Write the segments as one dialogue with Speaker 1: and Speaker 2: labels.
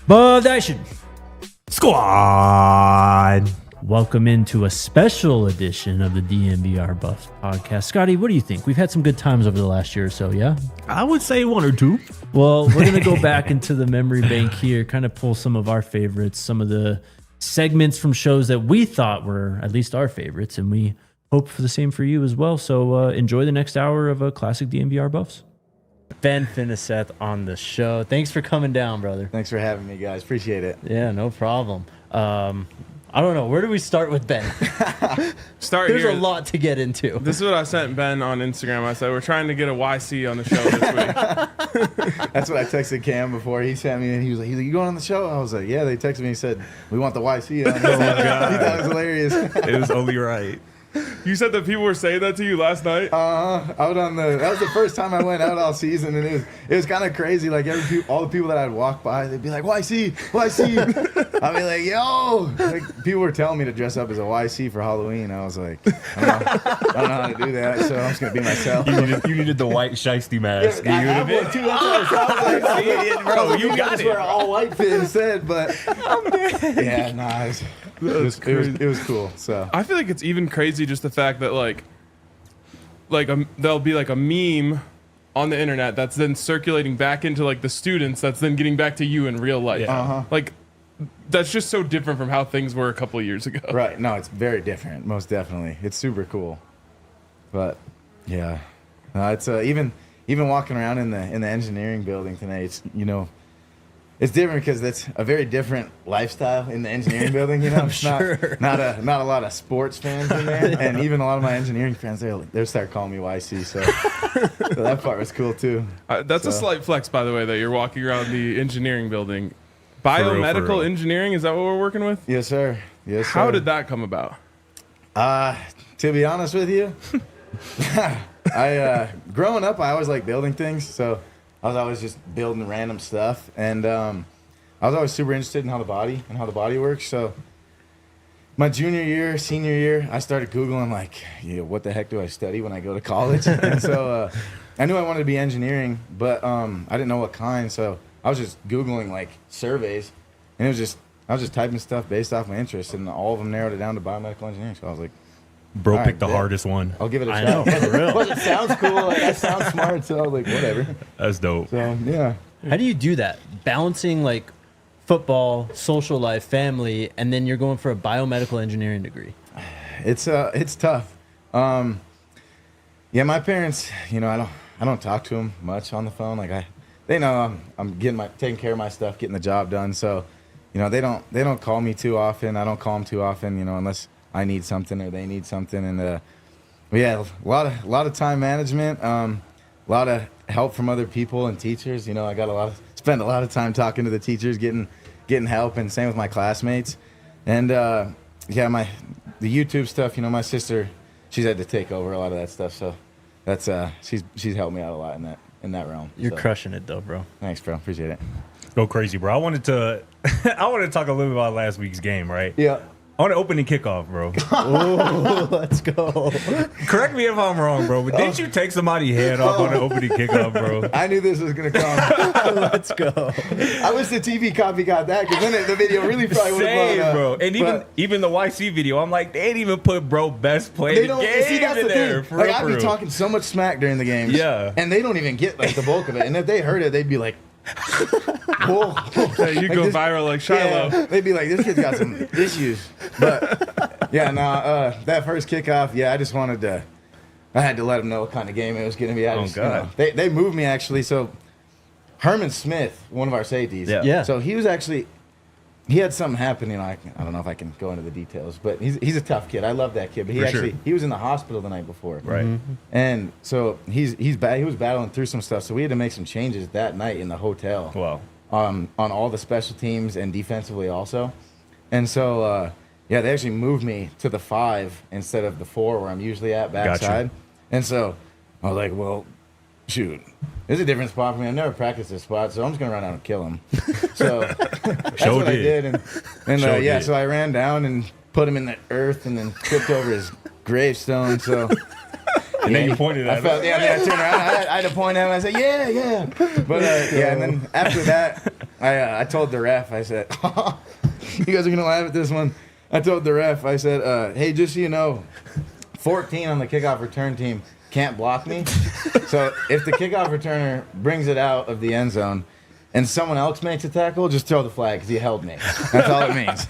Speaker 1: Buff Nation
Speaker 2: Squad.
Speaker 1: Welcome into a special edition of the DNVR Buffs podcast. Scotty, what do you think? We've had some good times over the last year or so, yeah?
Speaker 2: I would say one or two.
Speaker 1: Well, we're going to go back into the memory bank here, kind of pull some of our favorites, some of the segments from shows that we thought were at least our favorites, and we hope for the same for you as well. So enjoy the next hour of classic DNVR Buffs. Ben Finneseth on the show. Thanks for coming down, brother.
Speaker 3: Thanks for having me, guys. Appreciate it.
Speaker 1: Yeah, no problem. I don't know. Where do we start with Ben? There's a lot to get into.
Speaker 4: This is what I sent Ben on Instagram. I said, we're trying to get a YC on the show this week.
Speaker 3: That's what I texted Cam before. He sent me, and he was like, you going on the show? I was like, yeah. They texted me and said, we want the YC on. Oh, my God. He thought it was hilarious.
Speaker 2: It was only right.
Speaker 4: You said that people were saying that to you last night?
Speaker 3: I was that was the first time I went out all season, and it was kind of crazy. Like all the people that I'd walk by, they'd be like, YC. I'd be like, yo. Like, people were telling me to dress up as a YC for Halloween. I was like, I don't know how to do that, so I'm just going to be myself.
Speaker 2: You needed the white shiesty mask.
Speaker 3: I have one too. That's what I was like,
Speaker 2: bro, you got it.
Speaker 3: Wear all white fit instead, but yeah, nah, it was cool. So
Speaker 4: I feel like it's even crazy just the fact that there'll be like a meme on the internet that's then circulating back into like the students that's then getting back to you in real life.
Speaker 3: Yeah.
Speaker 4: Like that's just so different from how things were a couple of years ago.
Speaker 3: Right. No, it's very different. Most definitely. It's super cool. But yeah, it's even walking around in the engineering building tonight. It's it's different because that's a very different lifestyle in the engineering building. You know,
Speaker 1: I'm sure.
Speaker 3: Not a lot of sports fans in there, and even a lot of my engineering friends they start calling me YC. So that part was cool too.
Speaker 4: That's a slight flex, by the way, that you're walking around the engineering building. Biomedical
Speaker 2: for real.
Speaker 4: engineering, is that what we're working with?
Speaker 3: Yes, sir. Yes, sir.
Speaker 4: How did that come about?
Speaker 3: To be honest with you, growing up, I always liked building things, so I was always just building random stuff, and I was always super interested in how the body works. So my junior year, senior year, I started Googling what the heck do I study when I go to college? And so I knew I wanted to be engineering, but I didn't know what kind. So I was just Googling surveys, and I was just typing stuff based off my interest, and all of them narrowed it down to biomedical engineering. So I was like,
Speaker 2: Bro
Speaker 3: all
Speaker 2: picked
Speaker 3: right,
Speaker 2: the hardest one.
Speaker 3: I'll give it a
Speaker 1: I
Speaker 3: try.
Speaker 1: know, for real.
Speaker 3: Plus, it sounds cool. That sounds smart. So I was like, whatever.
Speaker 2: That's dope.
Speaker 3: So yeah.
Speaker 1: How do you do that? Balancing football, social life, family, and then you're going for a biomedical engineering degree.
Speaker 3: It's tough. Yeah, my parents, I don't talk to them much on the phone. They know I'm taking care of my stuff, getting the job done. So, they don't call me too often. I don't call them too often, unless I need something or they need something. And yeah, a lot of time management, a lot of help from other people and teachers. I got spend a lot of time talking to the teachers, getting help, and same with my classmates. And yeah, the YouTube stuff. My sister, she's had to take over a lot of that stuff. So that's she's helped me out a lot in that realm.
Speaker 1: You're crushing it though, bro.
Speaker 3: Thanks, bro. Appreciate it.
Speaker 2: Go crazy, bro. I wanted to talk a little bit about last week's game, right?
Speaker 3: Yeah.
Speaker 2: On the opening kickoff, bro.
Speaker 1: Oh, let's go.
Speaker 2: Correct me if I'm wrong, bro, but didn't you take somebody's head off on the opening kickoff, bro?
Speaker 3: I knew this was going to come.
Speaker 1: Let's go.
Speaker 3: I wish the TV copy got that, because then the video really probably would have blown up.
Speaker 2: Bro. And even the YC video, I'm like, they didn't even put bro best play in the game
Speaker 3: see, that's
Speaker 2: in
Speaker 3: the
Speaker 2: there.
Speaker 3: thing. I'd be talking so much smack during the games.
Speaker 2: Yeah.
Speaker 3: And they don't even get the bulk of it. And if they heard it, they'd be like, whoa.
Speaker 4: Hey, you go viral like Shiloh.
Speaker 3: Yeah, they'd be like, this kid's got some issues. But yeah, that first kickoff, yeah, I had to let them know what kind of game it was going to be.
Speaker 2: God.
Speaker 3: They moved me actually. So Herman Smith, one of our safeties.
Speaker 1: Yeah.
Speaker 3: So he had something happen. I don't know if I can go into the details, but he's a tough kid. I love that kid. But he was in the hospital the night before.
Speaker 2: Right.
Speaker 1: Mm-hmm.
Speaker 3: And so he was battling through some stuff. So we had to make some changes that night in the hotel.
Speaker 2: Wow.
Speaker 3: On all the special teams and defensively also. And so yeah, they actually moved me to the 5 instead of the 4 where I'm usually at backside.
Speaker 2: Gotcha.
Speaker 3: And so I was like, well, shoot, it's a different spot for me. I've never practiced this spot, so I'm just gonna run out and kill him. So that's what I did. And yeah, so I ran down and put him in the earth and then tripped over his gravestone. So
Speaker 2: and then you pointed at
Speaker 3: him. Yeah, then I turned around. I had to point at him. I said, yeah. But yeah, and then after that, I told the ref, I said, you guys are going to laugh at this one. I told the ref, I said, hey, just so you know, 14 on the kickoff return team can't block me. So if the kickoff returner brings it out of the end zone and someone else makes a tackle, just throw the flag because he held me. That's all it means.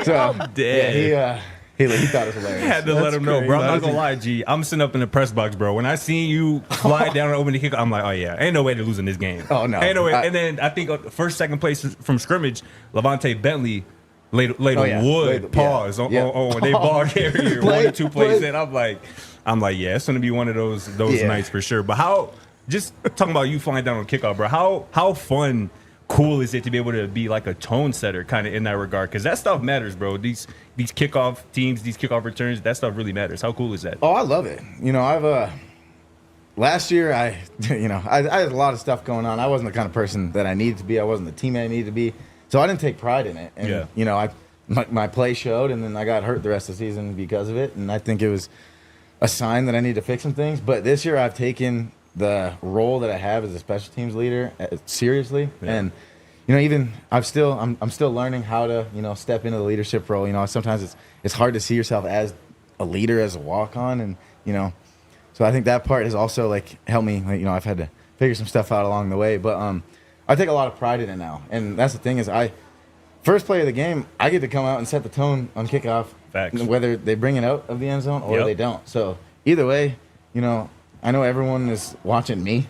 Speaker 3: So yeah, he thought it was hilarious.
Speaker 2: I had to let him know, bro. I'm not gonna lie, G. I'm sitting up in the press box, bro. When I seen you fly down and open the kick, I'm like, oh yeah, ain't no way to losing this game.
Speaker 3: Oh no,
Speaker 2: ain't no way. And then I think first, second place from scrimmage, Levante Bentley laid on wood. Pause on they ball carrier 1 or 2 plays in. I'm like, yeah, it's gonna be one of those nights for sure. But how? Just talking about you flying down on kickoff, bro. How fun, cool is it to be able to be like a tone setter, kind of in that regard? Because that stuff matters, bro. These kickoff teams, these kickoff returns, that stuff really matters. How cool is that?
Speaker 3: Oh, I love it. I've last year I had a lot of stuff going on. I wasn't the kind of person that I needed to be. I wasn't the teammate I needed to be. So I didn't take pride in it. And my play showed, and then I got hurt the rest of the season because of it. And I think it was a sign that I need to fix some things. But this year I've taken the role that I have as a special teams leader seriously, and even I'm still learning how to step into the leadership role. Sometimes it's hard to see yourself as a leader, as a walk-on, and so I think that part has also helped me. I've had to figure some stuff out along the way, but I take a lot of pride in it now, and that's the thing is first play of the game, I get to come out and set the tone on kickoff.
Speaker 2: Facts.
Speaker 3: Whether they bring it out of the end zone or they don't. So either way, I know everyone is watching me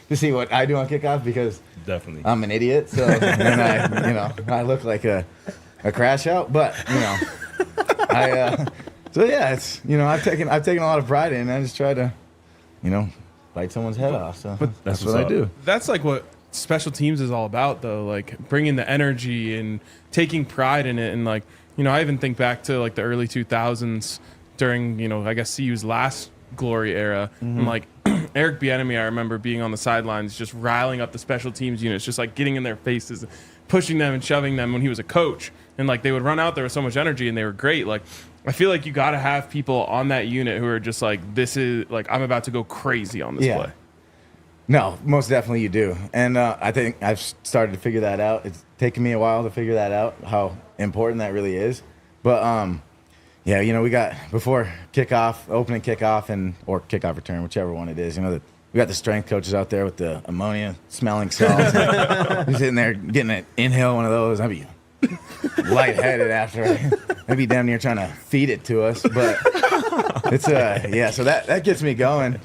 Speaker 3: to see what I do on kickoff because
Speaker 2: definitely
Speaker 3: I'm an idiot. So then I look like a crash out. But it's I've taken a lot of pride in it. And I just try to bite somene's head off. So that's what I do.
Speaker 4: That's like what special teams is all about, though. Like bringing the energy and taking pride in it, and I even think back to the early 2000s during I guess CU's last glory era. And Eric Bieniemy, I remember being on the sidelines just riling up the special teams units, just getting in their faces, pushing them and shoving them when he was a coach. And they would run out there with so much energy, and they were great. I feel like you got to have people on that unit who are just this is I'm about to go crazy on this play.
Speaker 3: No, most definitely you do. And I think I've started to figure that out. It's taken me a while to figure that out, how important that really is. But we got before kickoff, opening kickoff, or kickoff return, whichever one it is. We got the strength coaches out there with the ammonia smelling salts. You're sitting there getting an inhale one of those. I'd be lightheaded after. I'd be damn near trying to feed it to us. But it's so that gets me going.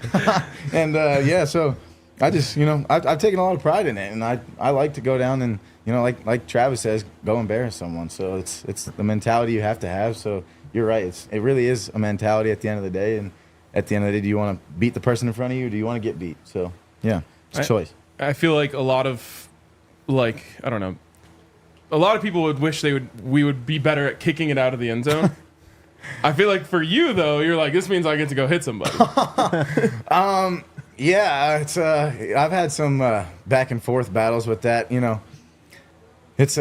Speaker 3: And so I just I've taken a lot of pride in it, and I like to go down and like Travis says, go embarrass someone. So it's the mentality you have to have. So. You're right. It really is a mentality at the end of the day. And at the end of the day, do you want to beat the person in front of you, or do you want to get beat? So, yeah, it's a choice.
Speaker 4: I feel like a lot of, I don't know, a lot of people would wish we would be better at kicking it out of the end zone. I feel like for you, though, you're this means I get to go hit somebody.
Speaker 3: Yeah, it's I've had some back and forth battles with that. It's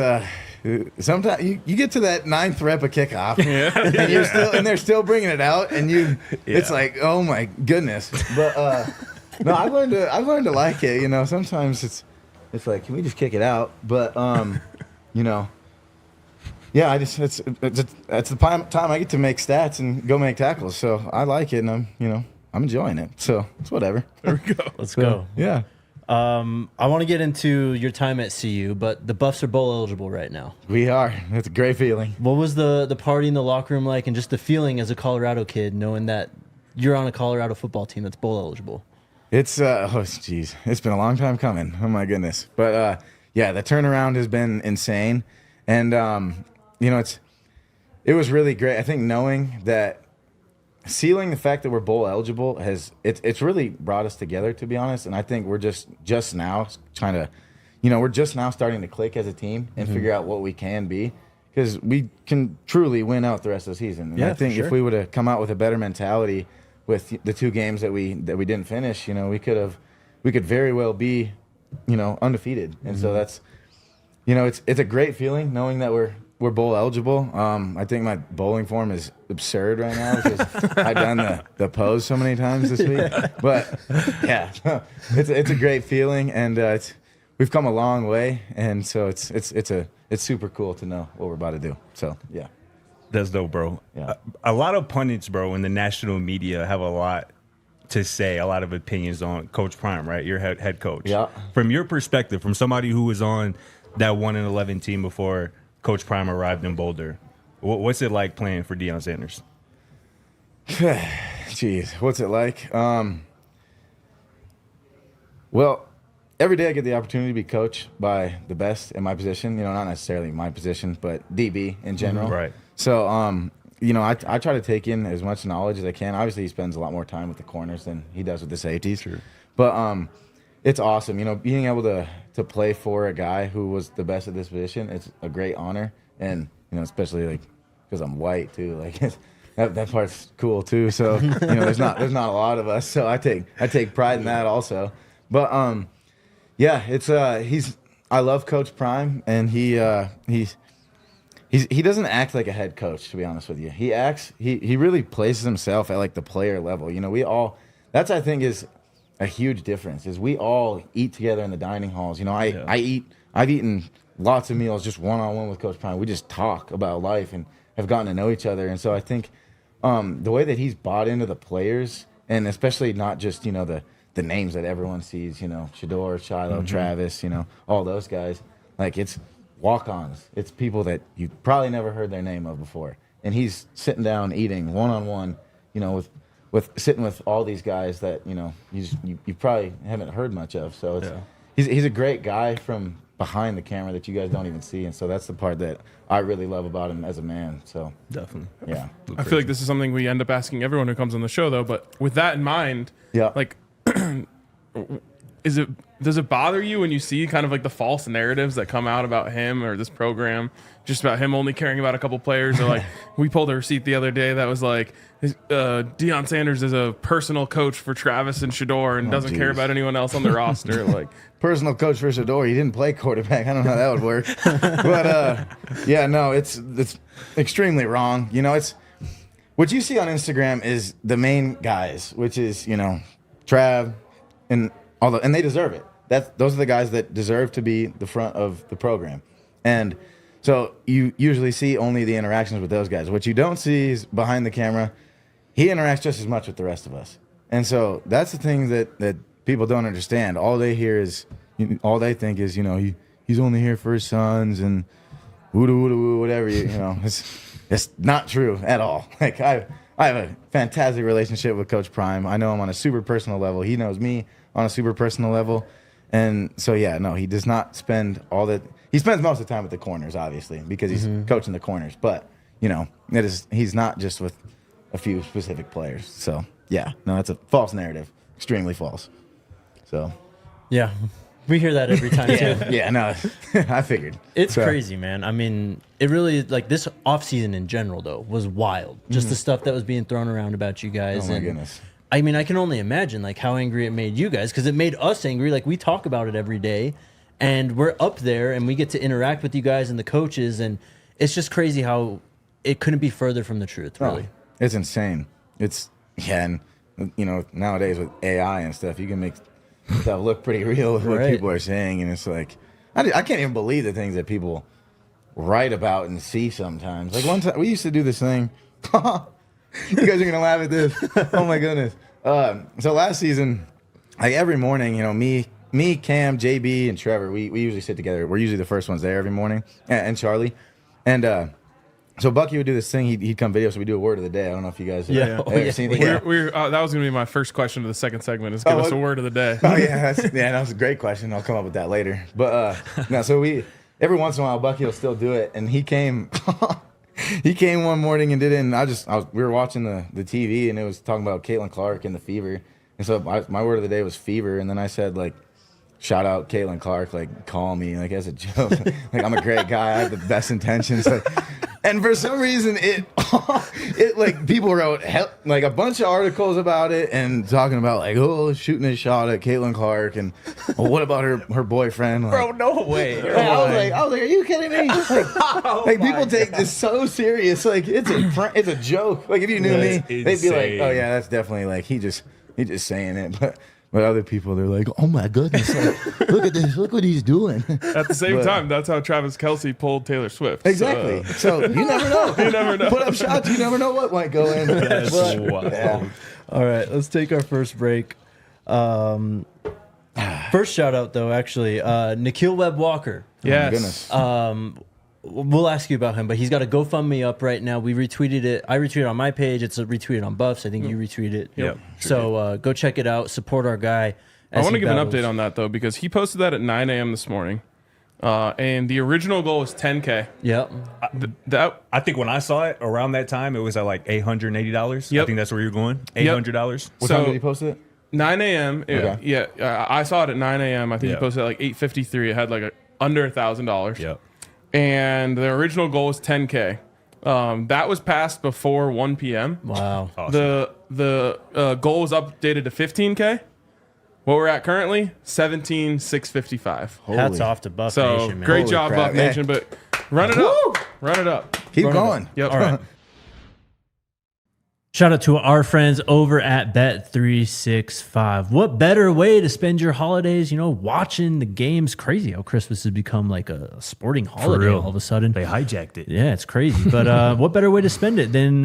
Speaker 3: sometimes you get to that 9th rep of kickoff, and they're still bringing it out, and it's oh my goodness. But no, I've learned to like it. Sometimes it's can we just kick it out? But yeah, it's the time I get to make stats and go make tackles, so I like it, and I'm enjoying it. So it's whatever.
Speaker 4: There we go.
Speaker 1: Let's go.
Speaker 3: Yeah.
Speaker 1: I want to get into your time at CU, but the Buffs are bowl eligible right now.
Speaker 3: We are. It's a great feeling.
Speaker 1: What was the party in the locker room like, and just the feeling as a Colorado kid, knowing that you're on a Colorado football team that's bowl eligible?
Speaker 3: It's it's been a long time coming. Oh my goodness. But the turnaround has been insane, and it was really great. I think knowing that. Sealing the fact that we're bowl eligible it's really brought us together, to be honest. And I think we're just now trying to, we're just now starting to click as a team and figure out what we can be, because we can truly win out the rest of the season. And I think if we would have come out with a better mentality with the 2 games that we didn't finish, we could very well be, undefeated. And so that's, it's a great feeling knowing that we're bowl eligible. I think my bowling form is absurd right now because I've done the pose so many times this week. But yeah, it's a great feeling, and we've come a long way, and so it's super cool to know what we're about to do. So yeah,
Speaker 2: that's dope, bro.
Speaker 3: Yeah.
Speaker 2: A lot of pundits, bro, in the national media have a lot to say, a lot of opinions on Coach Prime, right? Your head coach.
Speaker 3: Yeah.
Speaker 2: From your perspective, from somebody who was on that 1-11 team before Coach Prime arrived in Boulder, what's it like playing for Deion Sanders?
Speaker 3: Jeez, what's it like? Well, every day I get the opportunity to be coached by the best in my position. You know, not necessarily my position, but DB in general.
Speaker 2: Right.
Speaker 3: So, you know, I try to take in as much knowledge as I can. Obviously, he spends a lot more time with the corners than he does with the safeties.
Speaker 2: Sure.
Speaker 3: But it's awesome. You know, being able to play for a guy who was the best at this position, it's a great honor. And, you know, especially, like, because I'm white, too. Like, that part's cool, too. So, you know, there's not a lot of us. So I take pride in that also. But, yeah, it's I love Coach Prime, and he doesn't act like a head coach, to be honest with you. He really places himself at like the player level. You know, that's I think is a huge difference, is we all eat together in the dining halls. You know, I've eaten lots of meals just one-on-one with Coach Prime. We just talk about life and have gotten to know each other. And so I think the way that he's bought into the players, and especially not just, you know, the names that everyone sees, you know, Shador, Shiloh, Travis, you know, all those guys, like it's walk-ons. It's people that you probably never heard their name of before. And he's sitting down eating one-on-one, you know, with sitting with all these guys that, you know, you probably haven't heard much of. So it's, he's a great guy from behind the camera that you guys don't even see. And so that's the part that I really love about him as a man. So
Speaker 2: definitely.
Speaker 3: Yeah.
Speaker 4: I feel like this is something we end up asking everyone who comes on the show, though. But with that in mind, like, does it bother you when you see kind of like the false narratives that come out about him or this program, just about him only caring about a couple players? Or like, we pulled a receipt the other day that was like, Deion Sanders is a personal coach for Travis and Shador and doesn't care about anyone else on the roster. Like,
Speaker 3: personal coach for Shador, he didn't play quarterback. I don't know how that would work. But yeah, no, it's extremely wrong. You know, it's what you see on Instagram is the main guys, which is, you know, Trav, and they deserve it. Those are the guys that deserve to be the front of the program. And so you usually see only the interactions with those guys. What you don't see is behind the camera, he interacts just as much with the rest of us. And so that's the thing that people don't understand. All they think is, you know, he's only here for his sons and woo whatever, you know. It's not true at all. Like I have a fantastic relationship with Coach Prime. I know him on a super personal level. He knows me on a super personal level. And so, yeah, no, he does not spend all that. He spends most of the time with the corners, obviously, because he's coaching the corners. But, you know, he's not just with a few specific players. So, yeah, no, that's a false narrative. Extremely false. So.
Speaker 5: Yeah, we hear that every time, too.
Speaker 3: Yeah, no, I figured.
Speaker 5: It's crazy, man. I mean, it really, like, this offseason in general, though, was wild. Just the stuff that was being thrown around about you guys.
Speaker 3: Oh, my goodness.
Speaker 5: I mean, I can only imagine, like, how angry it made you guys, because it made us angry. Like, we talk about it every day, and we're up there, and we get to interact with you guys and the coaches, and it's just crazy how it couldn't be further from the truth, really.
Speaker 3: Oh, it's insane. And, you know, nowadays with AI and stuff, you can make stuff look pretty real with what people are saying, and it's like, I can't even believe the things that people write about and see sometimes. Like, one time, we used to do this thing. You guys are going to laugh at this. Oh, my goodness. So last season, like every morning, you know, me, Cam, JB, and Trevor, we usually sit together. We're usually the first ones there every morning, and Charlie. And so Bucky would do this thing. He'd come video, so we do a word of the day. I don't know if you guys have ever seen it.
Speaker 4: That was going to be my first question to the second segment, is give us a word of the day.
Speaker 3: Oh, yeah. That was a great question. I'll come up with that later. But, no, so every once in a while, Bucky will still do it, and he came... He came one morning and did it, and we were watching the TV, and it was talking about Caitlin Clark and the fever. And so my word of the day was fever, and then I said, like, shout out Caitlin Clark, like, call me, like, as a joke. Like, I'm a great guy, I have the best intentions. Like, and for some reason, it like, people wrote, like, a bunch of articles about it and talking about, like, oh, shooting a shot at Caitlin Clark, and what about her boyfriend? Like,
Speaker 5: Bro, no way.
Speaker 3: I was like, are you kidding me? Like people take this so serious. Like, it's a joke. Like, if you knew me, they'd be like, oh, yeah, that's definitely, like, he just saying it. But other people, they're like, oh my goodness, like, look at this, look what he's doing.
Speaker 4: At the same time, that's how Travis Kelce pulled Taylor Swift.
Speaker 3: Exactly. So you never know.
Speaker 4: You never know.
Speaker 3: Put up shots, you never know what might go in.
Speaker 1: That's
Speaker 3: But,
Speaker 1: wild.
Speaker 3: yeah.
Speaker 5: All right, let's take our first break. First shout out though, actually, Nikhil Webb Walker.
Speaker 4: Yes.
Speaker 3: Oh my goodness.
Speaker 5: We'll ask you about him, but he's got a GoFundMe up right now. We retweeted it. I retweeted on my page. It's retweeted on Buffs. I think you retweeted it.
Speaker 2: Yep.
Speaker 5: So go check it out. Support our guy.
Speaker 4: I want to give an update on that though, because he posted that at 9 a.m. this morning, and the original goal was 10K.
Speaker 5: Yep.
Speaker 2: I think when I saw it around that time, it was at like $880.
Speaker 4: Yep.
Speaker 2: I think that's where you're going. $800.
Speaker 3: What time did he post it?
Speaker 4: 9 a.m.
Speaker 3: Okay.
Speaker 4: Yeah, I saw it at 9 a.m. I think he posted at like 8:53. It had like under $1,000.
Speaker 2: Yep.
Speaker 4: And the original goal was 10K. That was passed before 1 p.m.
Speaker 5: Wow.
Speaker 2: Awesome.
Speaker 4: The goal was updated to 15K. What we're at currently, 17,655.
Speaker 5: Hats off to Buff
Speaker 4: So
Speaker 5: Nation, man.
Speaker 4: great
Speaker 3: Holy
Speaker 4: job,
Speaker 3: crap,
Speaker 4: Buff
Speaker 3: man.
Speaker 4: Nation. But run it up. Run it up.
Speaker 3: Keep
Speaker 5: Run it
Speaker 3: going.
Speaker 5: up.
Speaker 4: Yep.
Speaker 5: All right.
Speaker 1: Shout out to our friends over at Bet365. What better way to spend your holidays, watching the games? Crazy how Christmas has become like a sporting holiday
Speaker 2: real.
Speaker 1: all of a sudden.
Speaker 2: They hijacked it.
Speaker 1: Yeah, it's crazy. But what better way to spend it than,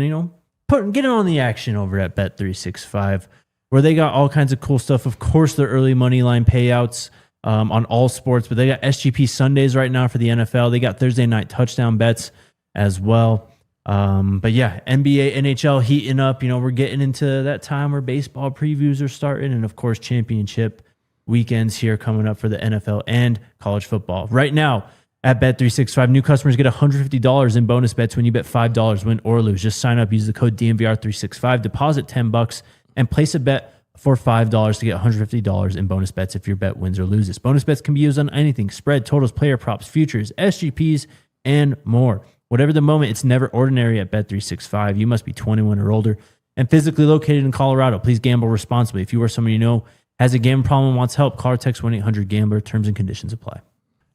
Speaker 1: getting on the action over at Bet365, where they got all kinds of cool stuff. Of course, their early money line payouts on all sports, but they got SGP Sundays right now for the NFL. They got Thursday night touchdown bets as well. But yeah, NBA, NHL heating up. We're getting into that time where baseball previews are starting, and of course, championship weekends here coming up for the NFL and college football. Right now at Bet365, new customers get $150 in bonus bets when you bet $5, win or lose. Just sign up, use the code DNVR365, deposit $10, and place a bet for $5 to get $150 in bonus bets if your bet wins or loses. Bonus bets can be used on anything: spread, totals, player props, futures, SGPs, and more. Whatever the moment, it's never ordinary at Bet365. You must be 21 or older and physically located in Colorado. Please gamble responsibly. If you or someone you know has a gambling problem and wants help, call or text 1-800-GAMBLER. Terms and conditions apply.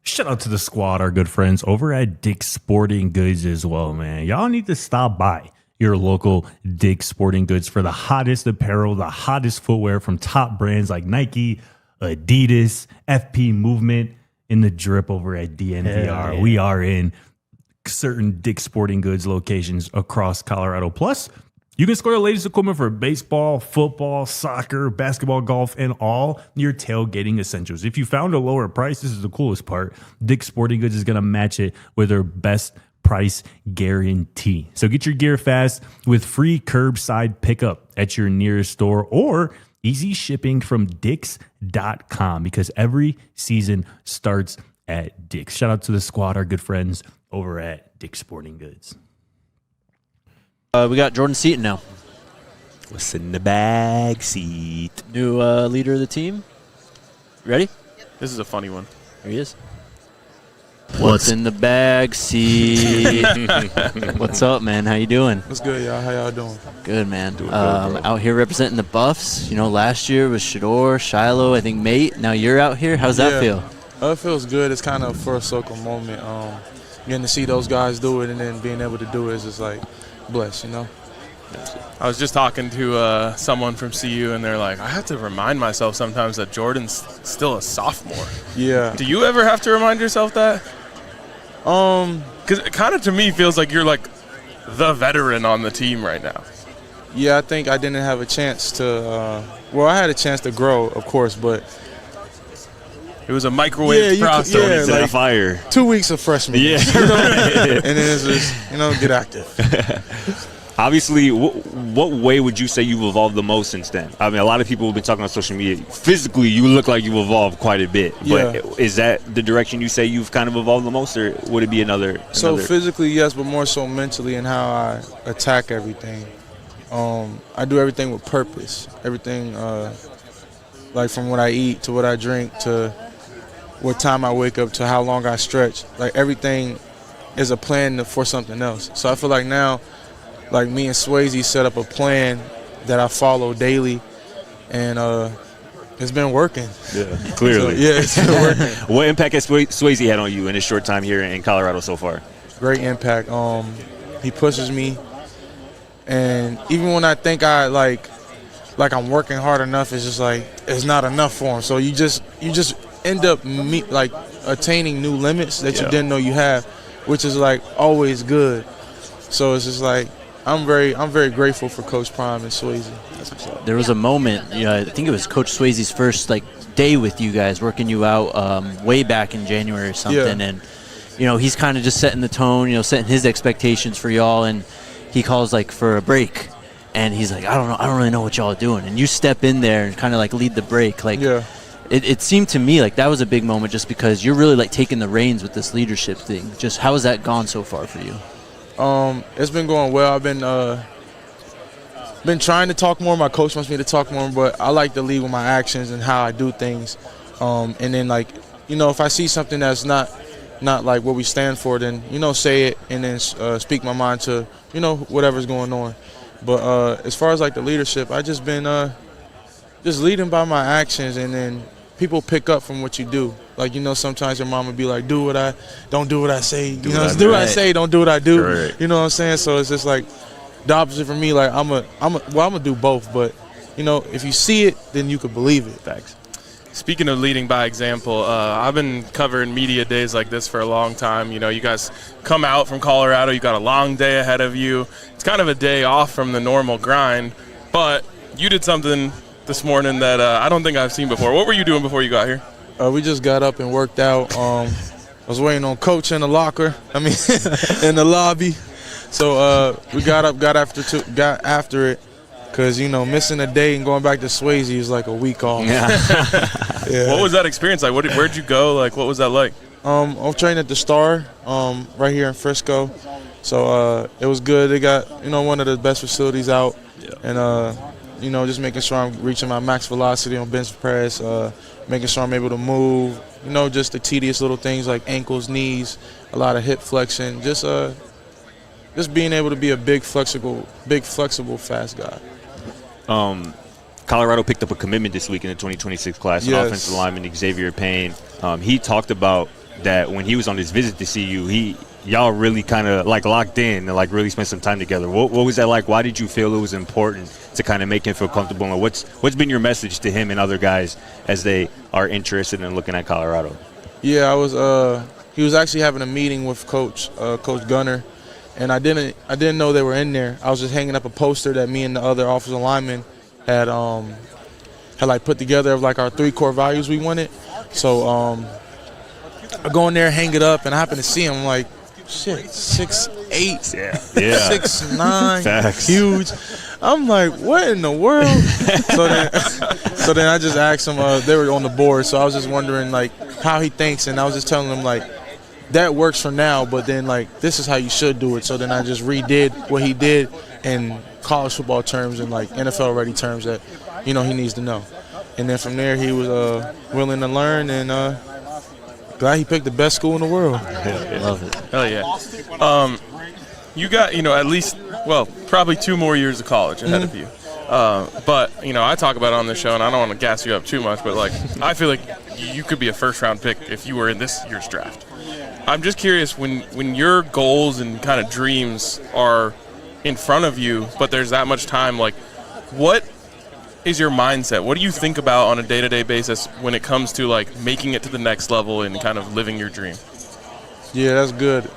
Speaker 2: Shout out to the squad, our good friends over at Dick's Sporting Goods as well, man. Y'all need to stop by your local Dick's Sporting Goods for the hottest apparel, the hottest footwear from top brands like Nike, Adidas, FP Movement, in the drip over at DNVR.
Speaker 1: Yeah.
Speaker 2: We are in certain Dick's Sporting Goods locations across Colorado. Plus, you can score the latest equipment for baseball, football, soccer, basketball, golf, and all your tailgating essentials. If you found a lower price, this is the coolest part. Dick's Sporting Goods is going to match it with their best price guarantee. So get your gear fast with free curbside pickup at your nearest store or easy shipping from Dicks.com, because every season starts at Dick's. Shout out to the squad, our good friends over at Dick's Sporting Goods.
Speaker 6: We got Jordan Seaton now.
Speaker 2: What's in the bag, seat?
Speaker 6: New leader of the team. Ready?
Speaker 4: This is a funny one.
Speaker 6: Here he is. What's in the bag, seat? What's up, man? How you doing?
Speaker 7: What's good, y'all? How y'all doing?
Speaker 6: Good, man. Out here representing the Buffs. Last year was Shador, Shiloh, I think Mate. Now you're out here. How's that feel?
Speaker 7: It feels good. It's kind of a full circle moment. Getting to see those guys do it and then being able to do it is just like blessed,
Speaker 4: I was just talking to someone from CU, and they're like, I have to remind myself sometimes that Jordan's still a sophomore.
Speaker 7: Yeah.
Speaker 4: Do you ever have to remind yourself that? Because it kind of to me feels like you're like the veteran on the team right now.
Speaker 7: Yeah, I think I didn't have a chance to I had a chance to grow, of course, but
Speaker 4: it was a microwave process.
Speaker 7: Like
Speaker 2: fire.
Speaker 7: 2 weeks of freshman.
Speaker 2: Yeah.
Speaker 7: And then it's just, get active.
Speaker 8: Obviously, what way would you say you've evolved the most since then? I mean, a lot of people have been talking on social media. Physically, you look like you've evolved quite a bit. But is that the direction you say you've kind of evolved the most, or would it be another?
Speaker 7: So physically, yes, but more so mentally and how I attack everything. I do everything with purpose. Everything, like from what I eat to what I drink to what time I wake up to how long I stretch. Like everything is a plan for something else. So I feel like now, like me and Swayze set up a plan that I follow daily, and it's been working.
Speaker 8: Yeah, clearly.
Speaker 7: So, it's been working.
Speaker 8: What impact has Swayze had on you in his short time here in Colorado so far?
Speaker 7: Great impact. He pushes me, and even when I think I like like I'm working hard enough. It's just like it's not enough for them. So you just end up like attaining new limits that you didn't know you have, which is like always good. So it's just like I'm very grateful for Coach Prime and Swayze.
Speaker 6: There was a moment, I think it was Coach Swayze's first day with you guys, working you out way back in January or something, and he's kind of just setting the tone, setting his expectations for y'all, and he calls for a break, and he's like, I don't really know what y'all are doing, and you step in there and kind of lead the break, It seemed to me like that was a big moment just because you're really taking the reins with this leadership thing. Just how has that gone so far for you?
Speaker 7: It's been going well. I've been trying to talk more. My coach wants me to talk more, but I like to lead with my actions and how I do things. And then if I see something that's not like what we stand for, then say it and then speak my mind to whatever's going on. But as far as the leadership, I just been just leading by my actions, and then people pick up from what you do. Sometimes your mom would be like, don't do what I say. Do what I say, don't do what I do. Correct. You know what I'm saying? So it's just the opposite for me. I'm gonna do both, but if you see it, then you could believe it.
Speaker 4: Thanks. Speaking of leading by example, I've been covering media days like this for a long time. You guys come out from Colorado, you got a long day ahead of you. It's kind of a day off from the normal grind, but you did something this morning that I don't think I've seen before. What were you doing before you got here?
Speaker 7: We just got up and worked out. I was waiting on Coach in the locker. In the lobby. So we got up, got after it, because missing a day and going back to Swayze is like a week off.
Speaker 4: Yeah. Yeah. What was that experience like? Where'd you go? What was that like?
Speaker 7: I was training at the Star, right here in Frisco. So it was good. They got one of the best facilities out, and just making sure I'm reaching my max velocity on bench press, making sure I'm able to move, just the tedious little things like ankles, knees, a lot of hip flexion, just being able to be a big, flexible, fast guy.
Speaker 8: Colorado picked up a commitment this week in the 2026 class, an offensive lineman, Xavier Payne. He talked about that when he was on his visit to see you, y'all really kind of locked in and really spent some time together. What was that like? Why did you feel it was important to kind of make him feel comfortable? And what's been your message to him and other guys as they are interested in looking at Colorado?
Speaker 7: Yeah, he was actually having a meeting with Coach Gunner, and I didn't know they were in there. I was just hanging up a poster that me and the other offensive linemen had put together of our 3 core values we wanted. So I go in there, hang it up, and I happen to see him. I'm like, shit, 6'8", 6'9",
Speaker 8: Facts.
Speaker 7: Huge. I'm like, what in the world? so then I just asked him. They were on the board, so I was just wondering how he thinks, and I was just telling him that works for now, but then this is how you should do it. So then I just redid what he did in college football terms and NFL ready terms that he needs to know. And then from there he was willing to learn, and glad he picked the best school in the world.
Speaker 6: Love it.
Speaker 4: Hell yeah. You got, at least, probably 2 more years of college ahead of you. But, I talk about it on this show, and I don't want to gas you up too much, but, I feel like you could be a first-round pick if you were in this year's draft. I'm just curious, when your goals and kind of dreams are in front of you, but there's that much time, what is your mindset? What do you think about on a day-to-day basis when it comes to making it to the next level and kind of living your dream?
Speaker 7: Yeah, that's good.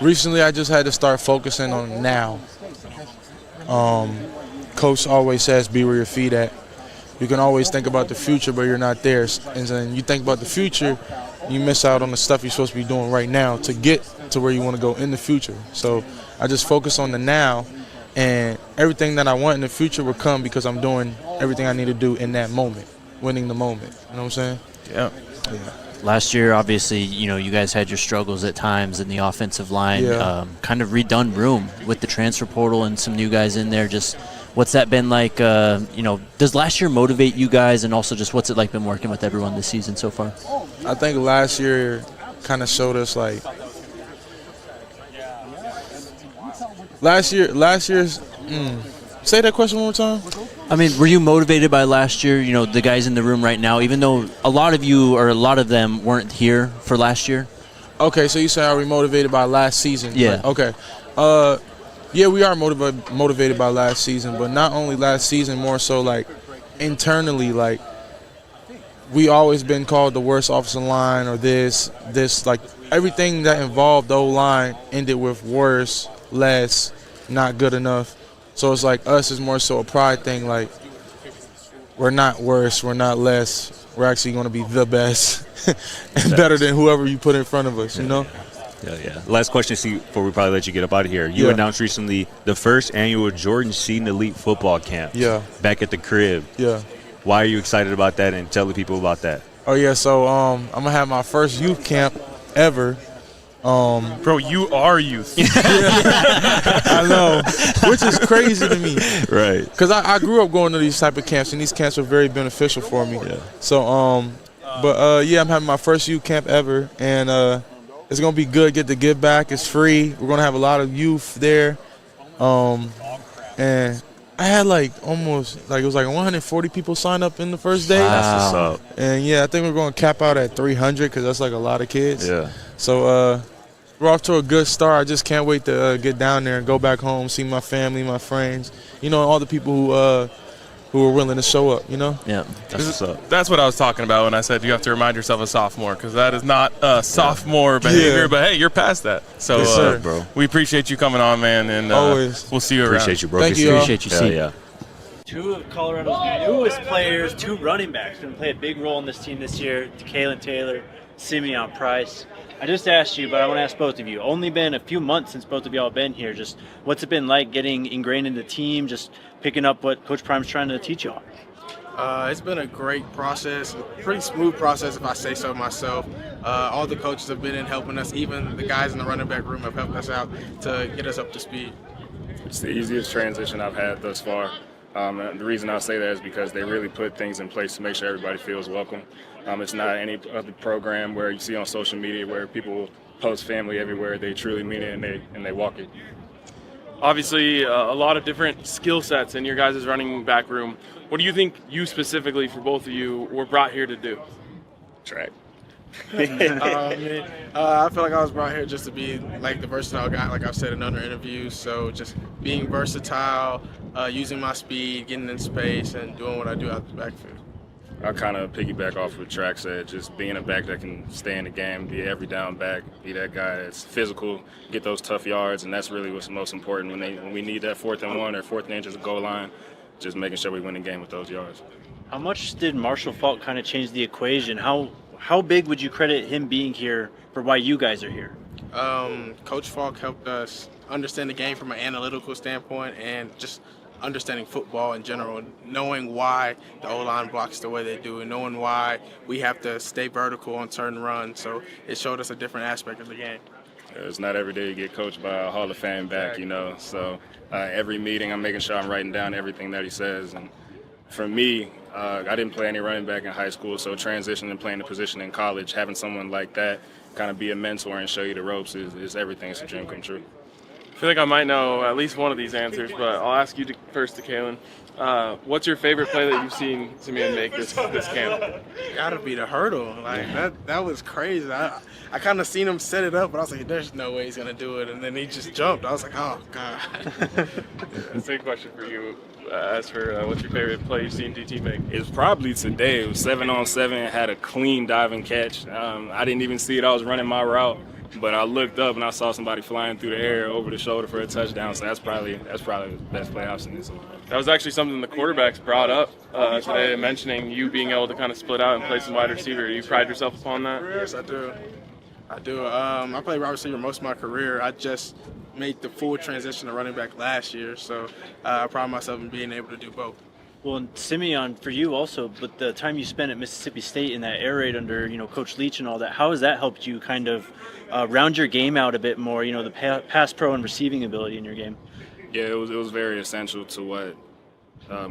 Speaker 7: Recently I just had to start focusing on now. Coach always says be where your feet at. You can always think about the future, but you're not there. And then you think about the future, you miss out on the stuff you're supposed to be doing right now to get to where you want to go in the future. So I just focus on the now, and everything that I want in the future will come because I'm doing everything I need to do in that moment, winning the moment. You know what I'm saying?
Speaker 4: Yeah.
Speaker 6: Last year, obviously, you guys had your struggles at times in the offensive line. Kind of redone room with the transfer portal and some new guys in there. Just what's that been like? Does last year motivate you guys, and also just what's it like been working with everyone this season so far?
Speaker 7: I think last year kind of showed us last year's. Say that question one more time.
Speaker 6: I mean, were you motivated by last year? The guys in the room right now, even though a lot of you or a lot of them weren't here for last year.
Speaker 7: Okay, so you say, are we motivated by last season?
Speaker 6: Yeah.
Speaker 7: Okay. Yeah, we are motivated by last season, but not only last season, more so like internally, like we always been called the worst offensive line or this, like everything that involved the O-line ended with worse, less, not good enough. So it's like us is more so a pride thing, like we're not worse, we're not less, we're actually going to be the best and better than whoever you put in front of us, you know?
Speaker 8: Yeah. Last question, before we probably let you get up out of here. You announced recently the first annual Jordan Seaton Elite Football Camp.
Speaker 7: Yeah.
Speaker 8: Back at the crib.
Speaker 7: Yeah.
Speaker 8: Why are you excited about that, and tell the people about that?
Speaker 7: Oh, yeah, so I'm going to have my first youth camp ever.
Speaker 4: Bro, you are youth.
Speaker 7: I know, which is crazy to me.
Speaker 8: Right.
Speaker 7: Because I grew up going to these type of camps, and these camps were very beneficial for me. Yeah. So, I'm having my first youth camp ever, and it's going to be good, get to give back. It's free. We're going to have a lot of youth there. And I had it was like 140 people sign up in the first day.
Speaker 8: Wow. That's what's up.
Speaker 7: And, yeah, I think we're going to cap out at 300 because that's like a lot of kids.
Speaker 8: Yeah.
Speaker 7: So we're off to a good start. I just can't wait to get down there and go back home, see my family, my friends, all the people who are willing to show up,
Speaker 8: Yeah, that's what's up.
Speaker 4: That's what I was talking about when I said you have to remind yourself of sophomore, because that is not sophomore behavior, but hey, you're past that. So
Speaker 7: yes, sir,
Speaker 8: bro.
Speaker 4: We appreciate you coming on, man, and
Speaker 7: always.
Speaker 4: We'll see you around.
Speaker 8: Appreciate you, bro.
Speaker 7: Thank you,
Speaker 6: Appreciate you, Seaton.
Speaker 8: Yeah.
Speaker 1: Two of Colorado's newest players, two running backs, going to play a big role in this team this year. DeKalon Taylor, Simeon Price. I just asked you, but I want to ask both of you. Only been a few months since both of y'all have been here. Just what's it been like getting ingrained in the team, just picking up what Coach Prime's trying to teach y'all?
Speaker 9: It's been a great process, a pretty smooth process if I say so myself. All the coaches have been in helping us. Even the guys in the running back room have helped us out to get us up to speed.
Speaker 10: It's the easiest transition I've had thus far. And the reason I say that is because they really put things in place to make sure everybody feels welcome. It's not any other program where you see on social media where people post family everywhere. They truly mean it and they walk it.
Speaker 4: Obviously, a lot of different skill sets in your guys' running back room. What do you think you specifically, for both of you, were brought here to do?
Speaker 10: Track.
Speaker 9: I feel like I was brought here just to be like the versatile guy, like I've said in other interviews. So just being versatile, using my speed, getting in space, and doing what I do out the backfield.
Speaker 10: I kind of piggyback off what Track said, just being a back that can stay in the game, be every down back, be that guy that's physical, get those tough yards, and that's really what's most important when we need that 4th and 1 or 4th and inch as a goal line, just making sure we win the game with those yards.
Speaker 1: How much did Marshall Falk kind of change the equation? How big would you credit him being here for why you guys are here?
Speaker 9: Coach Falk helped us understand the game from an analytical standpoint and just understanding football in general, knowing why the O-line blocks the way they do, and knowing why we have to stay vertical on certain runs. So it showed us a different aspect of the game.
Speaker 10: It's not every day you get coached by a Hall of Fame back, So every meeting I'm making sure I'm writing down everything that he says. And for me, I didn't play any running back in high school, so transitioning and playing the position in college, having someone like that kind of be a mentor and show you the ropes is everything. It's a dream come true.
Speaker 4: I feel like I might know at least one of these answers, but I'll ask you first, DeKalon. What's your favorite play that you've seen Simeon make this camp?
Speaker 9: Gotta be the hurdle. That was crazy. I kind of seen him set it up, but I was like, there's no way he's gonna do it. And then he just jumped. I was like, oh god.
Speaker 4: Same question for you. As for what's your favorite play you've seen DT make?
Speaker 10: It's probably today. It was 7-on-7, had a clean diving catch. I didn't even see it. I was running my route. But I looked up and I saw somebody flying through the air over the shoulder for a touchdown. So that's probably the best play I've seen.
Speaker 4: That was actually something the quarterbacks brought up today, mentioning you being able to kind of split out and play some wide receiver. You pride yourself upon that?
Speaker 9: Yes, I do. I played wide receiver most of my career. I just made the full transition to running back last year. So I pride myself in being able to do both.
Speaker 1: Well, and Simeon, for you also, but the time you spent at Mississippi State in that air raid under, Coach Leach and all that, how has that helped you kind of round your game out a bit more, the pass pro and receiving ability in your game?
Speaker 10: Yeah, it was very essential to what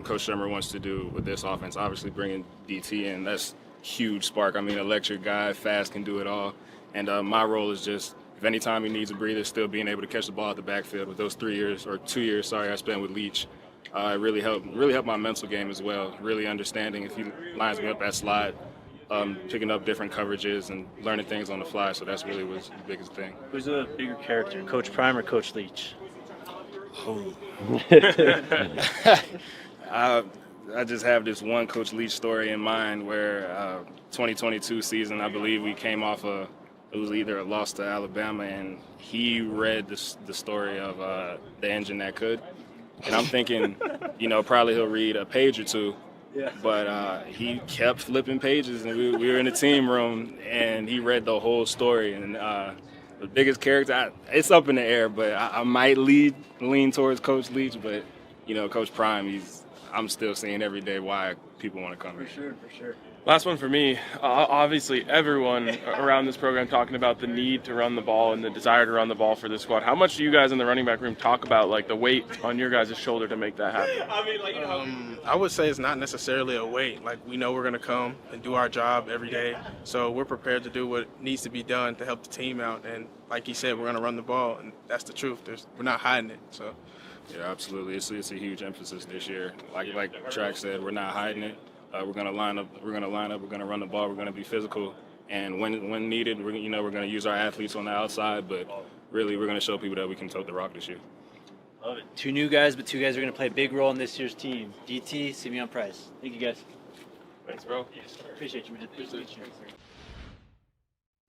Speaker 10: Coach Shermer wants to do with this offense. Obviously, bringing DT in, that's huge spark. I mean, electric guy, fast, can do it all. And my role is just, if any time he needs a breather, still being able to catch the ball at the backfield. With those 2 years I spent with Leach. It really helped my mental game as well, really understanding if he lines me up at slot, picking up different coverages and learning things on the fly. So that's really was the biggest thing.
Speaker 1: Who's a bigger character, Coach Prime or Coach Leach?
Speaker 10: I just have this one Coach Leach story in mind where 2022 season, I believe we came off it was either a loss to Alabama, and he read the story of the engine that could. And I'm thinking, probably he'll read a page or two. Yeah. But he kept flipping pages, and we were in the team room, and he read the whole story. And the biggest character, it's up in the air, but I might lean towards Coach Leach. But, Coach Prime, I'm still seeing every day why people want to come here.
Speaker 4: For sure. Last one for me. Obviously, everyone around this program talking about the need to run the ball and the desire to run the ball for this squad. How much do you guys in the running back room talk about the weight on your guys' shoulder to make that happen?
Speaker 9: I would say it's not necessarily a weight. We know we're going to come and do our job every day, so we're prepared to do what needs to be done to help the team out. And like you said, we're going to run the ball, and that's the truth. We're not hiding it. So.
Speaker 10: Yeah, absolutely. It's a huge emphasis this year. Like Track said, we're not hiding it. We're going to line up. We're going to run the ball. We're going to be physical, and when needed, we're going to use our athletes on the outside. But really, we're going to show people that we can tote the rock this year.
Speaker 6: Love it. 2 new guys, but 2 guys are going to play a big role in this year's team. DT, Simeon, Price. Thank you, guys.
Speaker 4: Thanks, bro.
Speaker 6: Appreciate you, man. Appreciate you.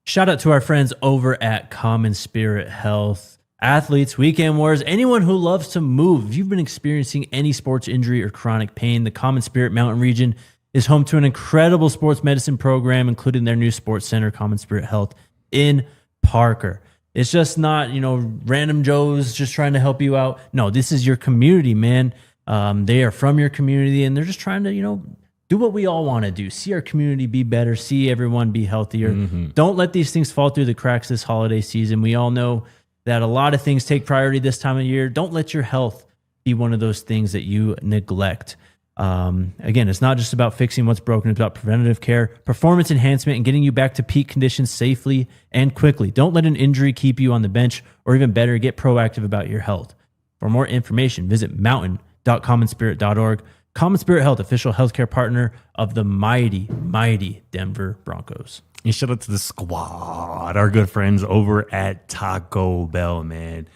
Speaker 1: Shout out to our friends over at Common Spirit Health. Athletes, weekend warriors, anyone who loves to move. If you've been experiencing any sports injury or chronic pain, the Common Spirit Mountain region is home to an incredible sports medicine program, including their new sports center, Common Spirit Health, in Parker. It's just not, random Joes just trying to help you out. No, this is your community, man. They are from your community, and they're just trying to, do what we all want to do. See our community be better. See everyone be healthier. Mm-hmm. Don't let these things fall through the cracks this holiday season. We all know that a lot of things take priority this time of year. Don't let your health be one of those things that you neglect. Again, it's not just about fixing what's broken. It's about preventative care, performance enhancement, and getting you back to peak conditions safely and quickly. Don't let an injury keep you on the bench, or even better, get proactive about your health. For more information, visit mountain.commonspirit.org. Common Spirit Health, official healthcare partner of the mighty, mighty Denver Broncos.
Speaker 11: And shout out to the squad, our good friends over at Taco Bell, man.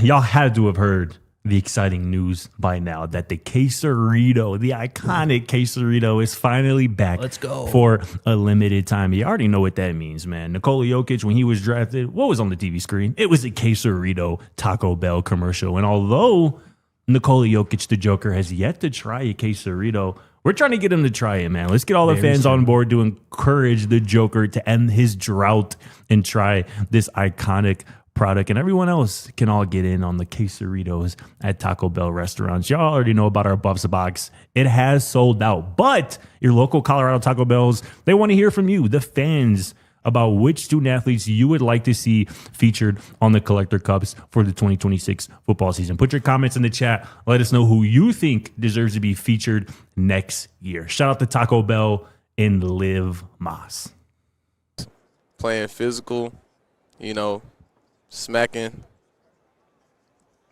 Speaker 11: Y'all had to have heard the exciting news by now that the quesarito, the iconic quesarito, is finally back.
Speaker 1: Let's go.
Speaker 11: For a limited time. You already know what that means, man. Nikola Jokic, when he was drafted, what was on the TV screen? It was a quesarito Taco Bell commercial. And although Nikola Jokic, the Joker, has yet to try a quesarito, we're trying to get him to try it, man. Let's get all the fans on board to encourage the Joker to end his drought and try this iconic product. And everyone else can all get in on the quesaritos at Taco Bell restaurants. Y'all already know about our Buffs box. It has sold out. But your local Colorado Taco Bells, they want to hear from you, the fans, about which student athletes you would like to see featured on the Collector Cups for the 2026 football season. Put your comments in the chat. Let us know who you think deserves to be featured next year. Shout out to Taco Bell and Liv Moss.
Speaker 12: Playing physical, smacking,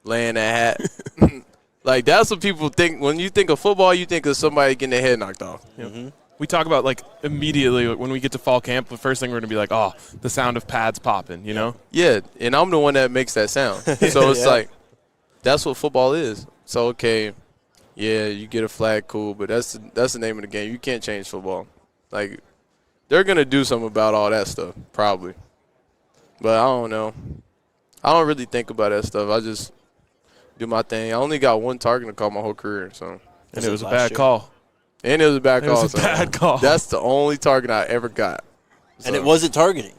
Speaker 12: laying that hat. That's what people think. When you think of football, you think of somebody getting their head knocked off.
Speaker 4: Mm-hmm. We talk about immediately when we get to fall camp, the first thing we're going to be like, oh, the sound of pads popping,
Speaker 12: Yeah, and I'm the one that makes that sound. So it's that's what football is. So, okay, yeah, you get a flag, cool, but that's the name of the game. You can't change football. They're going to do something about all that stuff, probably. But I don't know. I don't really think about that stuff. I just do my thing. I only got one target to call my whole career.
Speaker 4: And it was a bad call.
Speaker 12: And it was a bad call.
Speaker 4: It was a bad call.
Speaker 12: That's the only target I ever got.
Speaker 6: And it wasn't targeting.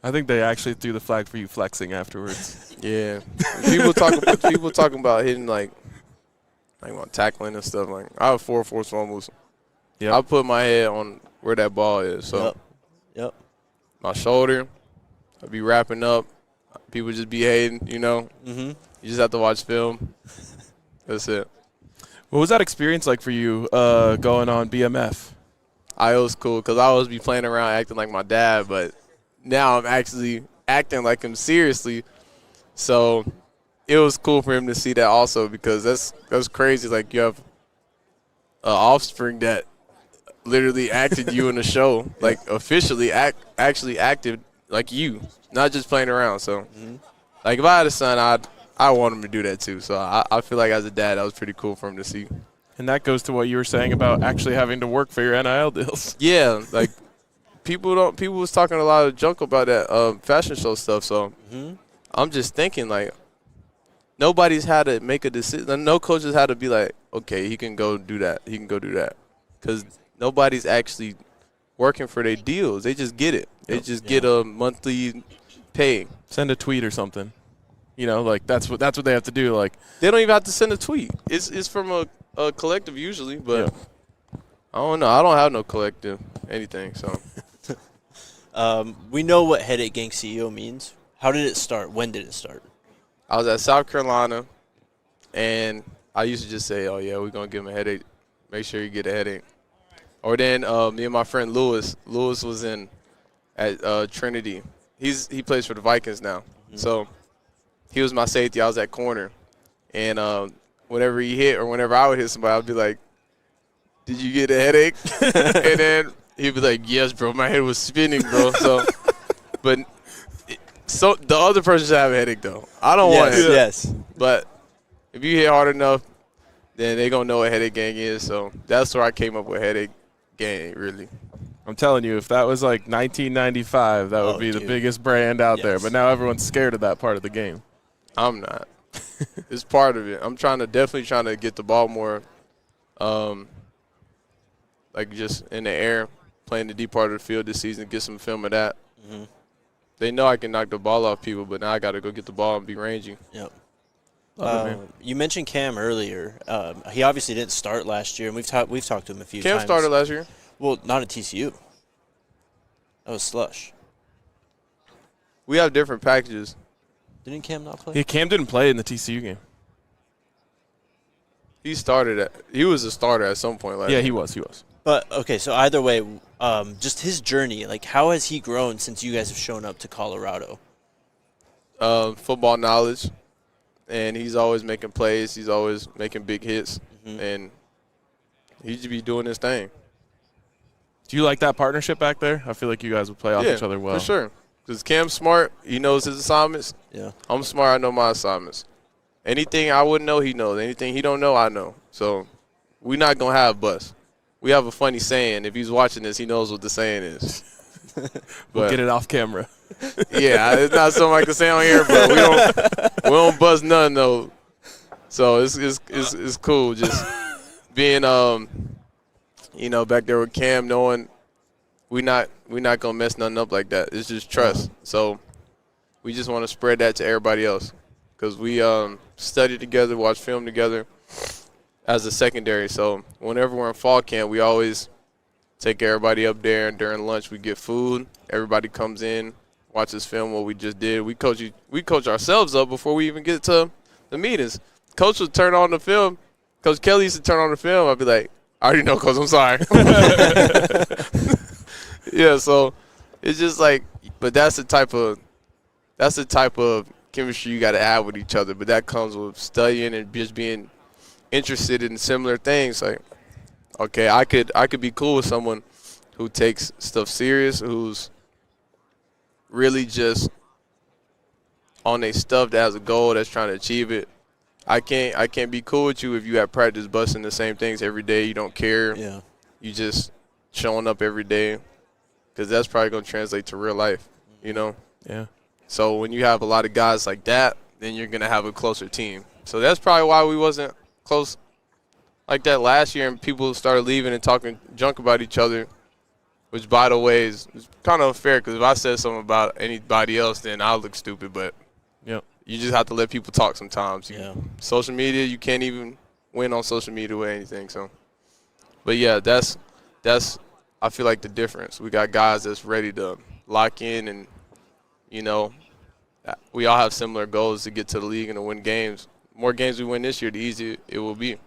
Speaker 4: I think they actually threw the flag for you flexing afterwards.
Speaker 12: Yeah. People talking about hitting tackling and stuff. I have 4 forced fumbles. I put my head on where that ball is. So
Speaker 6: Yep.
Speaker 12: My shoulder, I'll be wrapping up. People just be hating,
Speaker 6: Mm-hmm.
Speaker 12: You just have to watch film. That's it.
Speaker 4: What was that experience like for you going on BMF?
Speaker 12: It was cool because I always be playing around acting like my dad, but now I'm actually acting like him seriously. So it was cool for him to see that also because that's crazy. You have an offspring that literally acted you in the show, officially actually acted like you, not just playing around. So, if I had a son, I want him to do that too. So I feel like as a dad, that was pretty cool for him to see.
Speaker 4: And that goes to what you were saying about actually having to work for your NIL deals.
Speaker 12: Yeah, like people was talking a lot of junk about that fashion show stuff. So I'm just thinking like nobody's had to make a decision. No coaches had to be like, okay, he can go do that. He can go do that, because nobody's actually working for their deals. They just get it. They just get a monthly pay.
Speaker 4: Send a tweet or something. You know, like that's what they have to do. Like
Speaker 12: they don't even have to send a tweet. It's from a collective usually, but I don't know. I don't have no collective anything. So
Speaker 6: we know what Headache Gang CEO means. How did it start? When did it start?
Speaker 12: I was at South Carolina, and I used to just say, "Oh yeah, we're gonna give him a headache. Make sure you get a headache." Or then me and my friend Lewis. Lewis was at Trinity. He plays for the Vikings now. So he was my safety. I was at corner, and whenever he hit or whenever I would hit somebody, I'd be like, "Did you get a headache?" And then he'd be like, "Yes, bro. My head was spinning, bro." So the other person should have a headache though. I don't want it.
Speaker 6: Yes.
Speaker 12: But if you hit hard enough, then they gonna know what Headache Gang is. So that's where I came up with Headache Gang. Really.
Speaker 4: I'm telling you, if that was like 1995, that would be the biggest brand out there. But now everyone's scared of that part of the game.
Speaker 12: I'm not. It's part of it. I'm definitely trying to get the ball more, like just in the air, playing the deep part of the field this season, get some film of that. They know I can knock the ball off people, but now I got to go get the ball and be rangy.
Speaker 6: Yep. You mentioned Cam earlier. He obviously didn't start last year, and we've talked to him a few times.
Speaker 12: Cam started last year.
Speaker 6: Well, not at TCU. That was Slush.
Speaker 12: We have different packages.
Speaker 6: Didn't Cam not play?
Speaker 4: Yeah, Cam didn't play in the TCU game.
Speaker 12: He was a starter at some point last year.
Speaker 4: Yeah, he was.
Speaker 6: But, okay, so either way, just his journey, like how has he grown since you guys have shown up to Colorado?
Speaker 12: Football knowledge, and he's always making plays. He's always making big hits, and he should be doing his thing.
Speaker 4: Do you like that partnership back there? I feel like you guys would play off each other well.
Speaker 12: For sure. Because Cam's smart. He knows his assignments.
Speaker 6: Yeah.
Speaker 12: I'm smart. I know my assignments. Anything I wouldn't know, he knows. Anything he don't know, I know. So we're not going to have bust. We have a funny saying. If he's watching this, he knows what the saying is.
Speaker 4: We'll get it off camera.
Speaker 12: Yeah, it's not something I can say on here, but we don't buzz none though. So it's cool just being back there with Cam, knowing we not gonna mess nothing up like that. It's just trust. So we just want to spread that to everybody else, because we study together, watch film together as a secondary. So whenever we're in fall camp, we always take everybody up there, and during lunch we get food. Everybody comes in, watches film what we just did. We coach ourselves up before we even get to the meetings. Coach would turn on the film. Coach Kelly used to turn on the film. I'd be like, I already know, Coach, I'm sorry. Yeah, so it's just like, but that's the type of chemistry you got to have with each other. But that comes with studying and just being interested in similar things. Like, okay, I could be cool with someone who takes stuff serious, who's really just on their stuff, that has a goal, that's trying to achieve it. I can't be cool with you if you have practice busting the same things every day. You don't care.
Speaker 6: Yeah.
Speaker 12: You just showing up every day, because that's probably going to translate to real life, you know?
Speaker 4: Yeah.
Speaker 12: So when you have a lot of guys like that, then you're going to have a closer team. So that's probably why we wasn't close like that last year, and people started leaving and talking junk about each other, which, by the way, is kind of unfair, because if I said something about anybody else, then I'll look stupid. But you just have to let people talk sometimes. Social media, you can't even win on social media with anything. So, but yeah, that's I feel like the difference. We got guys that's ready to lock in, and we all have similar goals to get to the league and to win games. The more games we win this year, the easier it will be.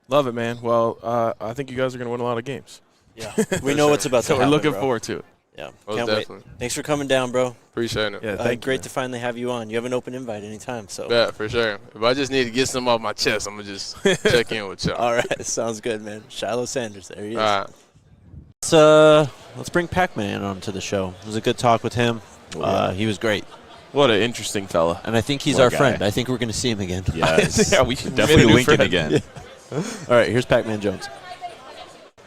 Speaker 4: Love it, man. Well, I think you guys are going to win a lot of games.
Speaker 6: Yeah, we know what's about to happen.
Speaker 4: So we're looking
Speaker 6: bro.
Speaker 4: forward to it.
Speaker 6: Yeah,
Speaker 12: Most
Speaker 6: can't
Speaker 12: definitely.
Speaker 6: wait. Thanks for coming down, bro.
Speaker 12: Appreciate it.
Speaker 4: Yeah, thank you.
Speaker 6: Great to finally have you on. You have an open invite anytime. So
Speaker 12: yeah, for sure. If I just need to get something off my chest, I'm gonna just check in with y'all.
Speaker 6: All right, sounds good, man. Shiloh Sanders, there he is.
Speaker 12: All right.
Speaker 6: Let's bring Pac-Man onto the show. It was a good talk with him. He was great.
Speaker 13: What an interesting fella.
Speaker 6: And I think he's our friend. I think we're going to see him again.
Speaker 8: Yes.
Speaker 13: Yeah, we should
Speaker 8: definitely Lincoln again.
Speaker 6: Yeah. All right, here's Pac-Man Jones.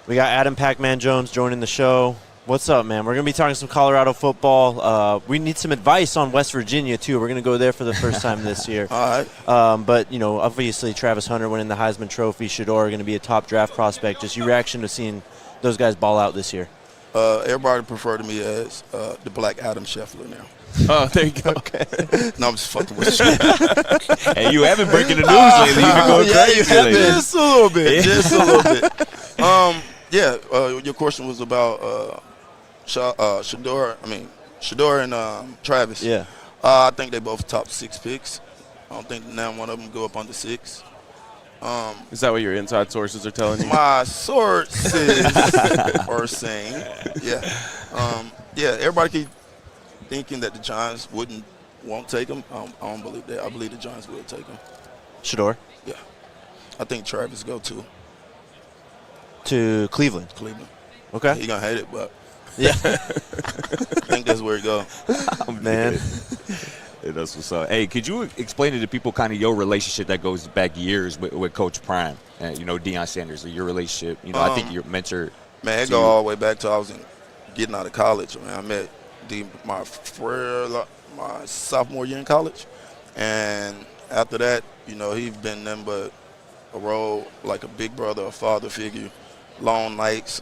Speaker 6: We got Adam Pac-Man Jones joining the show. What's up, man? We're going to be talking some Colorado football. We need some advice on West Virginia, too. We're going to go there for the first time this year.
Speaker 14: All right.
Speaker 6: But, you know, obviously Travis Hunter winning the Heisman Trophy, Shador going to be a top draft prospect. Just your reaction to seeing those guys ball out this year?
Speaker 14: Everybody refer to me as the Black Adam Scheffler now.
Speaker 13: Oh, there you go.
Speaker 14: Okay. No, I'm just fucking with you.
Speaker 8: Hey, you haven't breaking the news lately. You've been going crazy lately.
Speaker 14: Just a little bit. Just a little bit. Your question was about Shador. Shador and Travis.
Speaker 6: Yeah.
Speaker 14: I think they both top 6 picks. I don't think now one of them go up under 6.
Speaker 13: Is that what your inside sources are telling you?
Speaker 14: My sources are saying, everybody keep thinking that the Giants won't take him. I don't believe that. I believe the Giants will take him.
Speaker 6: Shador?
Speaker 14: Yeah. I think Travis go
Speaker 6: to Cleveland. Okay.
Speaker 14: He gonna hate it, but
Speaker 6: yeah,
Speaker 14: I think that's where he go.
Speaker 6: Oh, man.
Speaker 8: That's what's up. Hey, could you explain to the people kind of your relationship that goes back years with Coach Prime and, you know, Deion Sanders, your relationship? You know, I think your mentor.
Speaker 14: Man, it go all the way back to I was getting out of college. Man, I met my sophomore year in college. And after that, you know, he's been nothing but a role like a big brother, a father figure. Long nights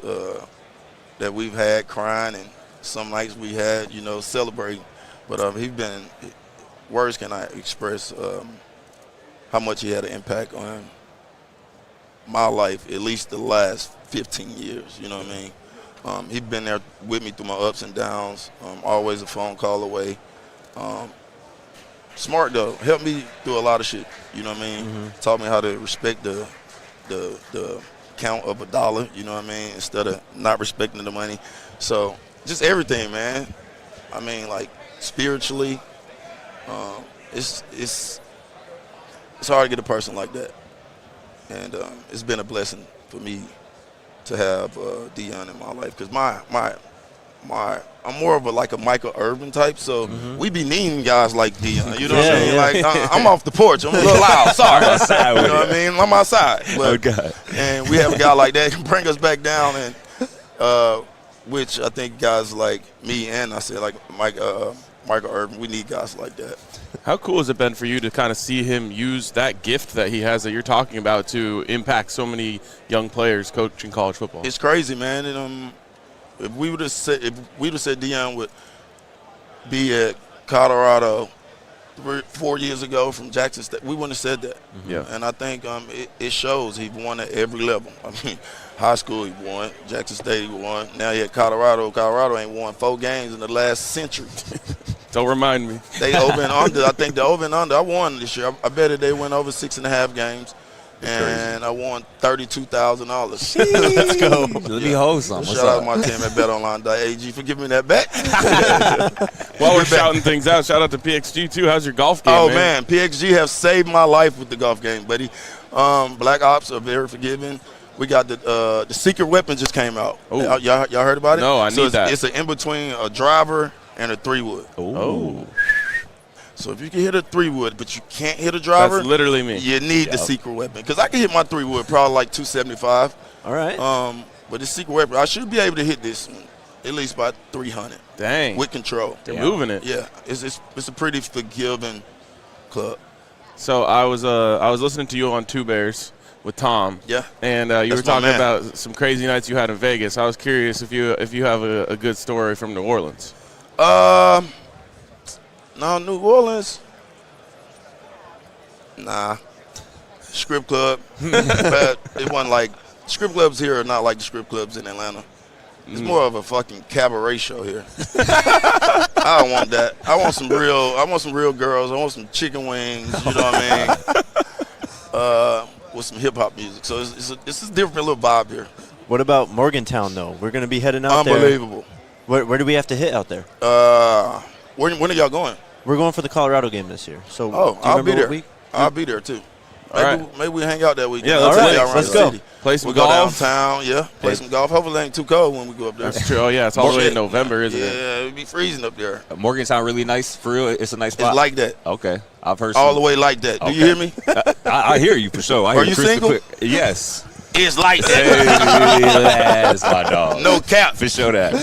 Speaker 14: that we've had crying, and some nights we had, you know, celebrating. But he's been, words cannot express how much he had an impact on my life, at least the last 15 years, you know what I mean? He's been there with me through my ups and downs, always a phone call away. Smart, though. Helped me through a lot of shit, you know what I mean?
Speaker 6: Mm-hmm.
Speaker 14: Taught me how to respect the count of $1, you know what I mean, instead of not respecting the money. So just everything, man. I mean, like, spiritually, it's hard to get a person like that. And it's been a blessing for me to have Deion in my life, because I'm more of a Michael Irvin type, so we be needing guys like Deion. You know what I mean? Like, I'm off the porch. I'm a little loud. Sorry. You know what I mean? I'm outside. But, and we have a guy like that can bring us back down, and which I think guys like me and I said like Michael Irvin, we need guys like that.
Speaker 13: How cool has it been for you to kind of see him use that gift that he has that you're talking about to impact so many young players coaching college football?
Speaker 14: It's crazy, man. And if we would have said Deion would be at Colorado 4 years ago from Jackson State, we wouldn't have said that.
Speaker 13: Yeah.
Speaker 14: And I think it shows he's won at every level. I mean, high school he won, Jackson State he won. Now he at Colorado. Colorado ain't won 4 games in the last century.
Speaker 13: Don't remind me.
Speaker 14: They over and under. I think the over and under. I won this year. I bet they went over 6.5 games. And I won $32,000.
Speaker 8: Let's go. Let me hold some.
Speaker 14: Shout out to my team at BetOnline.ag for giving me that bet.
Speaker 13: While we're shouting things out, shout out to PXG too. How's your golf game?
Speaker 14: Oh man, PXG have saved my life with the golf game, buddy. Black Ops are very forgiving. We got the secret weapon just came out.
Speaker 13: Oh.
Speaker 14: Y'all heard about it?
Speaker 13: No, I need that.
Speaker 14: It's an in between a driver and a 3-wood.
Speaker 13: Oh.
Speaker 14: So if you can hit a 3-wood, but you can't hit a driver,
Speaker 13: that's literally me.
Speaker 14: You need the secret weapon, because I can hit my 3-wood probably like 275.
Speaker 6: All right.
Speaker 14: But the secret weapon, I should be able to hit this one at least about 300.
Speaker 13: Dang.
Speaker 14: With control.
Speaker 13: They're moving it.
Speaker 14: Yeah, it's a pretty forgiving club.
Speaker 13: So I was listening to you on Two Bears with Tom.
Speaker 14: Yeah.
Speaker 13: And you were talking about some crazy nights you had in Vegas. I was curious if you have a good story from New Orleans.
Speaker 14: No, New Orleans. Nah. Strip club. But it wasn't like strip clubs here are not like the strip clubs in Atlanta. It's more of a fucking cabaret show here. I don't want that. I want some real girls. I want some chicken wings, you know what I mean? With some hip hop music. So it's a different little vibe here.
Speaker 6: What about Morgantown though? We're gonna be heading out there.
Speaker 14: Unbelievable.
Speaker 6: Where do we have to hit out there?
Speaker 14: When are y'all going?
Speaker 6: We're going for the Colorado game this year. So
Speaker 14: I'll be there.
Speaker 6: Week?
Speaker 14: I'll be there too. Maybe we hang out that weekend.
Speaker 13: Yeah, let's go. Play some golf.
Speaker 14: Go downtown, play some golf. Hopefully it ain't too cold when we go up there.
Speaker 13: That's true. Oh, yeah, it's all the way in November, isn't it?
Speaker 14: Yeah, it'd be freezing up there.
Speaker 8: Morgantown really nice, for real? It's a nice spot?
Speaker 14: It's like that.
Speaker 8: Okay. I've heard
Speaker 14: all the way like that. Do you hear me?
Speaker 8: I hear you for sure.
Speaker 14: Are you single?
Speaker 8: Yes.
Speaker 14: It's like that.
Speaker 8: That's my dog.
Speaker 14: No cap.
Speaker 8: For sure that.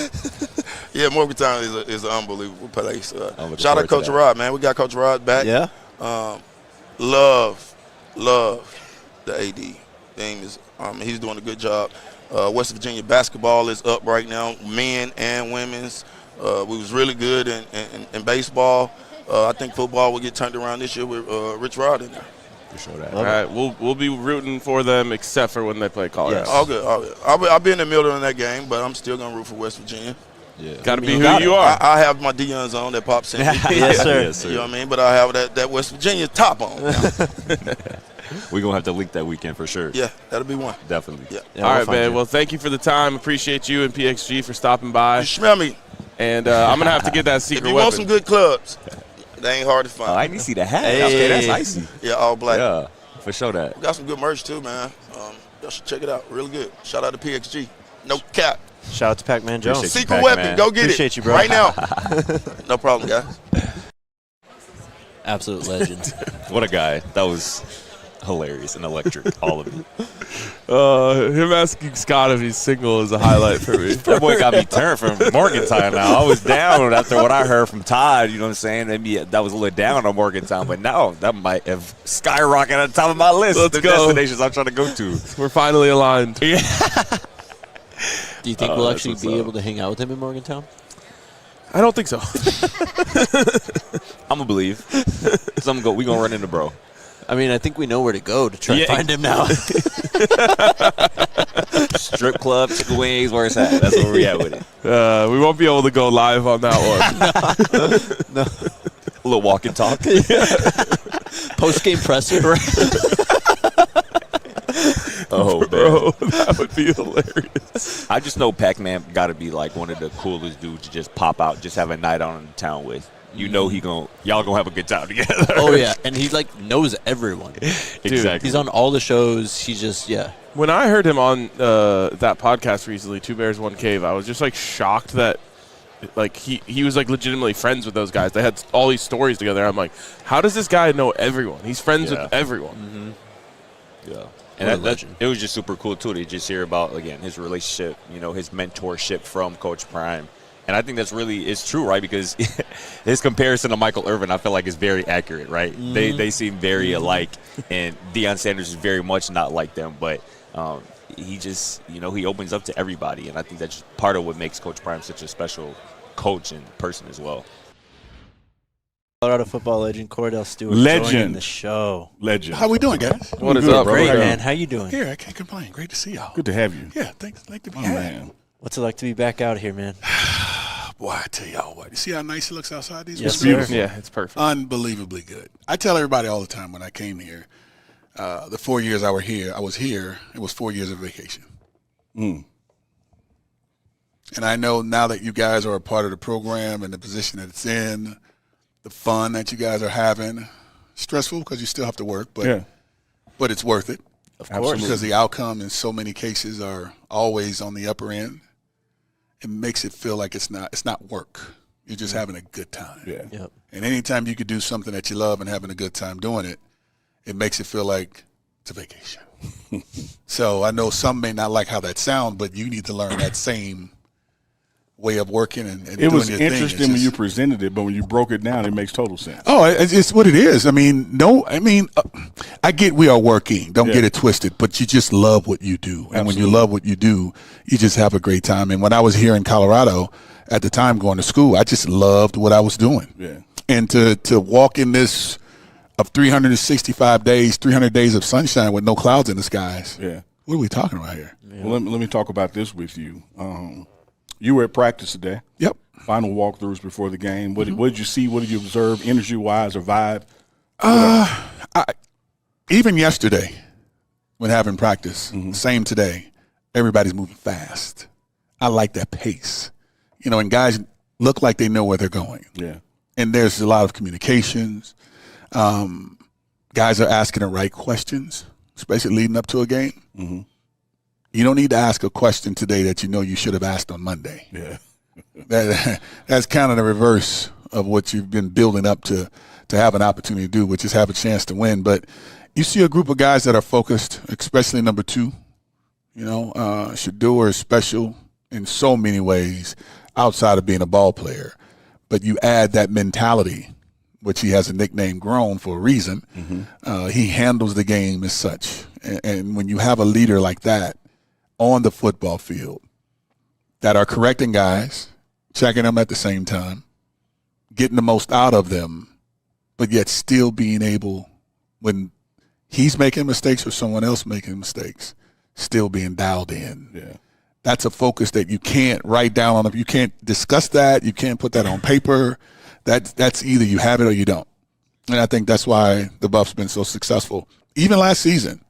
Speaker 14: Yeah, Morgantown is an unbelievable place. Shout out Coach Rod, man. We got Coach Rod back.
Speaker 5: Yeah.
Speaker 14: Love the AD thing. He's doing a good job. West Virginia basketball is up right now, men and women's. We was really good in baseball. I think football will get turned around this year with Rich Rod in there.
Speaker 8: For sure that.
Speaker 13: All right, we'll be rooting for them except for when they play Colorado.
Speaker 14: Yeah, all good. I'll be in the middle of that game, but I'm still gonna root for West Virginia.
Speaker 13: Yeah. Got to be who you are.
Speaker 14: I have my Dion's on that Pop sent me.
Speaker 5: Yes, sir. Yes,
Speaker 14: sir. You know what I mean? But I have that West Virginia top on.
Speaker 8: We're going to have to link that weekend for sure.
Speaker 14: Yeah, that'll be one.
Speaker 8: Definitely.
Speaker 14: Yeah.
Speaker 13: All right, man. Well, thank you for the time. Appreciate you and PXG for stopping by.
Speaker 14: You smell me.
Speaker 13: And I'm going to have to get that secret
Speaker 14: weapon. If you want some good clubs, they ain't hard to find.
Speaker 8: I need to see the hat.
Speaker 14: Hey.
Speaker 8: Okay, that's icy.
Speaker 14: Yeah, all black.
Speaker 8: Yeah, for sure that.
Speaker 14: We got some good merch too, man. Y'all should check it out. Really good. Shout out to PXG. No cap.
Speaker 5: Shout out to Pac-Man Jones.
Speaker 14: Secret weapon. Go get
Speaker 5: Appreciate
Speaker 14: it.
Speaker 5: you, bro.
Speaker 14: Right now. No problem, guys.
Speaker 5: Absolute legend.
Speaker 8: What a guy. That was hilarious and electric, all of it.
Speaker 13: Him asking Scott if he's single is a highlight for me.
Speaker 8: That boy got me turned from Morgantown now. I was down after what I heard from Todd, you know what I'm saying? Maybe that was a little down on Morgantown, but now that might have skyrocketed at the top of my list.
Speaker 13: Let's
Speaker 8: the
Speaker 13: go.
Speaker 8: Destinations I'm trying to go to.
Speaker 13: We're finally aligned.
Speaker 8: Yeah.
Speaker 5: Do you think we'll actually be able to hang out with him in Morgantown?
Speaker 13: I don't think so.
Speaker 8: I'm going to believe. We're going to run into bro.
Speaker 5: I mean, I think we know where to go to try to find him now.
Speaker 8: Strip club, chicken wings, where it's at. That's where we at with it.
Speaker 13: We won't be able to go live on that one.
Speaker 5: No.
Speaker 8: A little walk and talk.
Speaker 5: Post-game presser.
Speaker 8: Oh, man.
Speaker 13: Bro, that would be hilarious.
Speaker 8: I just know Pac-Man got to be like one of the coolest dudes to just pop out, just have a night on in town with. You know y'all gonna have a good time together.
Speaker 5: Oh yeah, and he like knows everyone.
Speaker 8: Exactly.
Speaker 5: He's on all the shows. He's just
Speaker 13: When I heard him on that podcast recently, 2 Bears, 1 Cave, I was just like shocked that like he was like legitimately friends with those guys. They had all these stories together. I'm like, how does this guy know everyone? He's friends with everyone.
Speaker 8: Mm-hmm. Yeah. And it was just super cool, too, to just hear about, again, his relationship, his mentorship from Coach Prime. And I think it's true, right? Because his comparison to Michael Irvin, I feel like is very accurate, right? Mm-hmm. They seem very alike, and Deion Sanders is very much not like them. But he just, he opens up to everybody. And I think that's part of what makes Coach Prime such a special coach and person as well.
Speaker 5: Colorado football legend Kordell Stewart joining the show.
Speaker 15: Legend. How we doing, guys?
Speaker 13: What is up, bro?
Speaker 5: Great, man. How you doing?
Speaker 15: Here, I can't complain. Great to see y'all.
Speaker 16: Good to have you.
Speaker 15: Yeah, thanks. Like to be here.
Speaker 16: Man.
Speaker 5: What's it like to be back out here, man?
Speaker 15: Boy, I tell y'all what. You see how nice it looks outside these?
Speaker 5: Yes,
Speaker 15: it's beautiful.
Speaker 13: Yeah, it's perfect.
Speaker 15: Unbelievably good. I tell everybody all the time when I came here, the 4 years I was here, it was 4 years of vacation. And I know now that you guys are a part of the program and the position that it's in, the fun that you guys are having, stressful because you still have to work, but it's worth it.
Speaker 5: Of course.
Speaker 15: Because the outcome in so many cases are always on the upper end. It makes it feel like it's not work. You're just having a good time.
Speaker 16: Yeah.
Speaker 5: Yep.
Speaker 15: And anytime you could do something that you love and having a good time doing it, it makes it feel like it's a vacation. So I know some may not like how that sounds, but you need to learn that same way of working and doing your thing.
Speaker 16: It was interesting when you presented it, but when you broke it down, it makes total sense.
Speaker 15: Oh, it's what it is. I get we are working. Don't get it twisted, but you just love what you do. And when you love what you do, you just have a great time. And when I was here in Colorado at the time going to school, I just loved what I was doing.
Speaker 16: Yeah.
Speaker 15: And to walk in this of 365 days, 300 days of sunshine with no clouds in the skies.
Speaker 16: Yeah.
Speaker 15: What are we talking about here?
Speaker 16: Yeah. Well, let me talk about this with you. You were at practice today.
Speaker 15: Yep.
Speaker 16: Final walkthroughs before the game. What did you see? What did you observe, energy-wise or vibe?
Speaker 15: Even yesterday when having practice, same today, everybody's moving fast. I like that pace. And guys look like they know where they're going.
Speaker 16: Yeah.
Speaker 15: And there's a lot of communications. guys are asking the right questions, especially leading up to a game. Mm-hmm. You don't need to ask a question today that you know you should have asked on Monday.
Speaker 16: Yeah.
Speaker 15: That's kind of the reverse of what you've been building up to have an opportunity to do, which is have a chance to win. But you see a group of guys that are focused, especially number 2. Shedeur is special in so many ways outside of being a ball player. But you add that mentality, which he has a nickname Grown for a reason. Mm-hmm. He handles the game as such. And when you have a leader like that on the football field that are correcting guys, checking them at the same time, getting the most out of them, but yet still being able, when he's making mistakes or someone else making mistakes, still being dialed in.
Speaker 16: Yeah.
Speaker 15: That's a focus that you can't write down on. You can't discuss that. You can't put that on paper. That's either you have it or you don't. And I think that's why the Buffs been so successful. Even last season,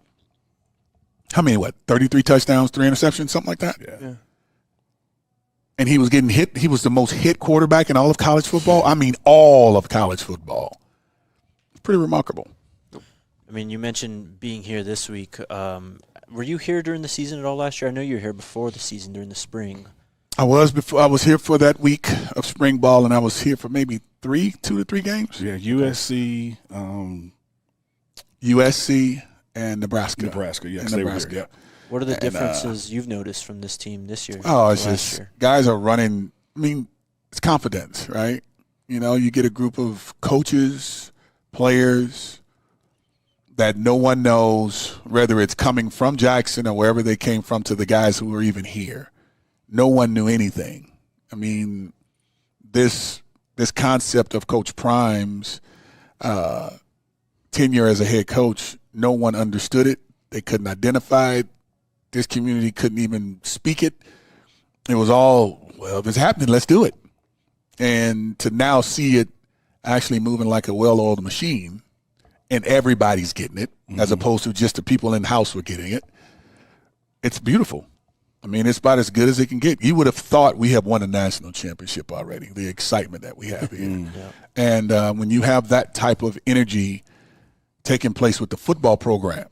Speaker 15: how many, 33 touchdowns, 3 interceptions, something like that?
Speaker 16: Yeah.
Speaker 15: And he was getting hit. He was the most hit quarterback in all of college football. I mean, all of college football. Pretty remarkable.
Speaker 6: I mean, you mentioned being here this week. Were you here during the season at all last year? I know you were here before the season during the spring.
Speaker 15: I was here for that week of spring ball, and I was here for maybe 2 to 3 games.
Speaker 16: Yeah, USC,
Speaker 15: and Nebraska.
Speaker 16: Yes,
Speaker 15: Nebraska.
Speaker 16: Yeah.
Speaker 6: What are the differences you've noticed from this team this year?
Speaker 15: Oh, it's just guys are running. I mean, it's confidence, right? You get a group of coaches, players that no one knows, whether it's coming from Jackson or wherever they came from, to the guys who were even here. No one knew anything. I mean, this concept of Coach Prime's tenure as a head coach, no one understood it. They couldn't identify it. This community couldn't even speak it. It was all, well, if it's happening, let's do it. And to now see it actually moving like a well-oiled machine, and everybody's getting it, as opposed to just the people in-house were getting it, it's beautiful. I mean, it's about as good as it can get. You would have thought we have won a national championship already, the excitement that we have here. Yeah. And when you have that type of energy taking place with the football program,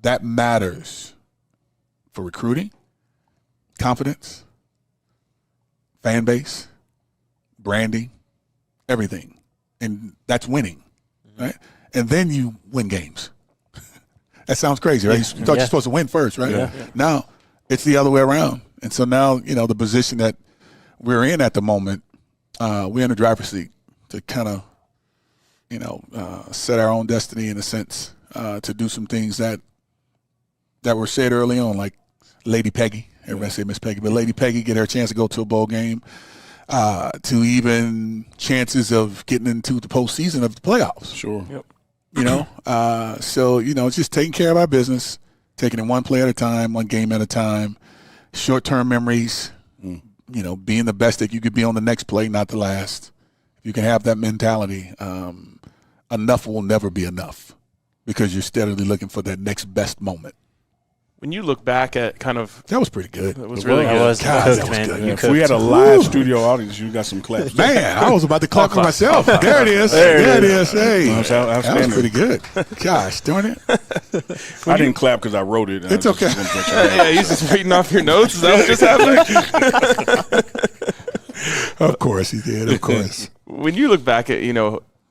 Speaker 15: that matters for recruiting, confidence, fan base, branding, everything. And that's winning, right? And then you win games. That sounds crazy, right? You thought you're supposed to win first, right? Yeah. Now it's the other way around. And so now, the position that we're in at the moment, we're in the driver's seat to kind of, set our own destiny in a sense, to do some things that were said early on, like Lady Peggy. Everybody say Miss Peggy, but Lady Peggy get her chance to go to a bowl game, to even chances of getting into the postseason of the playoffs.
Speaker 16: Sure. Yep.
Speaker 15: So, it's just taking care of our business, taking it one play at a time, one game at a time, short-term memories, being the best that you could be on the next play, not the last. If you can have that mentality, enough will never be enough because you're steadily looking for that next best moment.
Speaker 13: When you look back at kind of
Speaker 15: that was pretty good.
Speaker 13: It was really good.
Speaker 15: That was good.
Speaker 16: If we had a live studio audience, you got some claps.
Speaker 15: Man, I was about to clap for myself. There it is. There it is. Hey, that was pretty good. Gosh, darn it!
Speaker 16: I didn't clap because I wrote it.
Speaker 15: It's okay.
Speaker 13: Yeah, he's just reading off your notes. Is that what just happened?
Speaker 15: Of course he did. Of course.
Speaker 13: When you look back at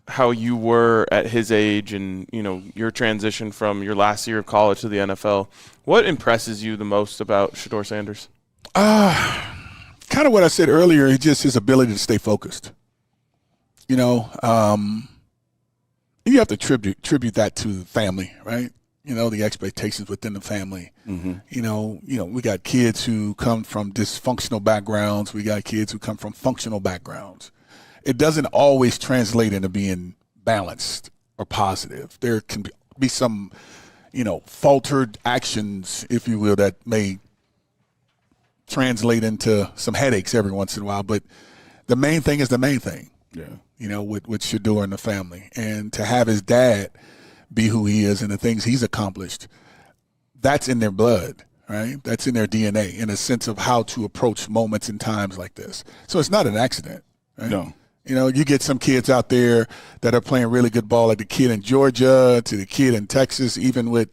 Speaker 13: how you were at his age and your transition from your last year of college to the NFL, what impresses you the most about Shilo Sanders?
Speaker 15: Kind of what I said earlier, just his ability to stay focused. You have to tribute that to the family, right? The expectations within the family. Mm-hmm. We got kids who come from dysfunctional backgrounds. We got kids who come from functional backgrounds. It doesn't always translate into being balanced or positive. There can be some, faltered actions, if you will, that may translate into some headaches every once in a while. But the main thing is the main thing. Yeah. With Shedeur and the family. And to have his dad be who he is and the things he's accomplished, that's in their blood, right? That's in their DNA, in a sense of how to approach moments and times like this. So it's not an accident, right?
Speaker 16: No.
Speaker 15: You know, you get some kids out there that are playing really good ball, like the kid in Georgia to the kid in Texas, even with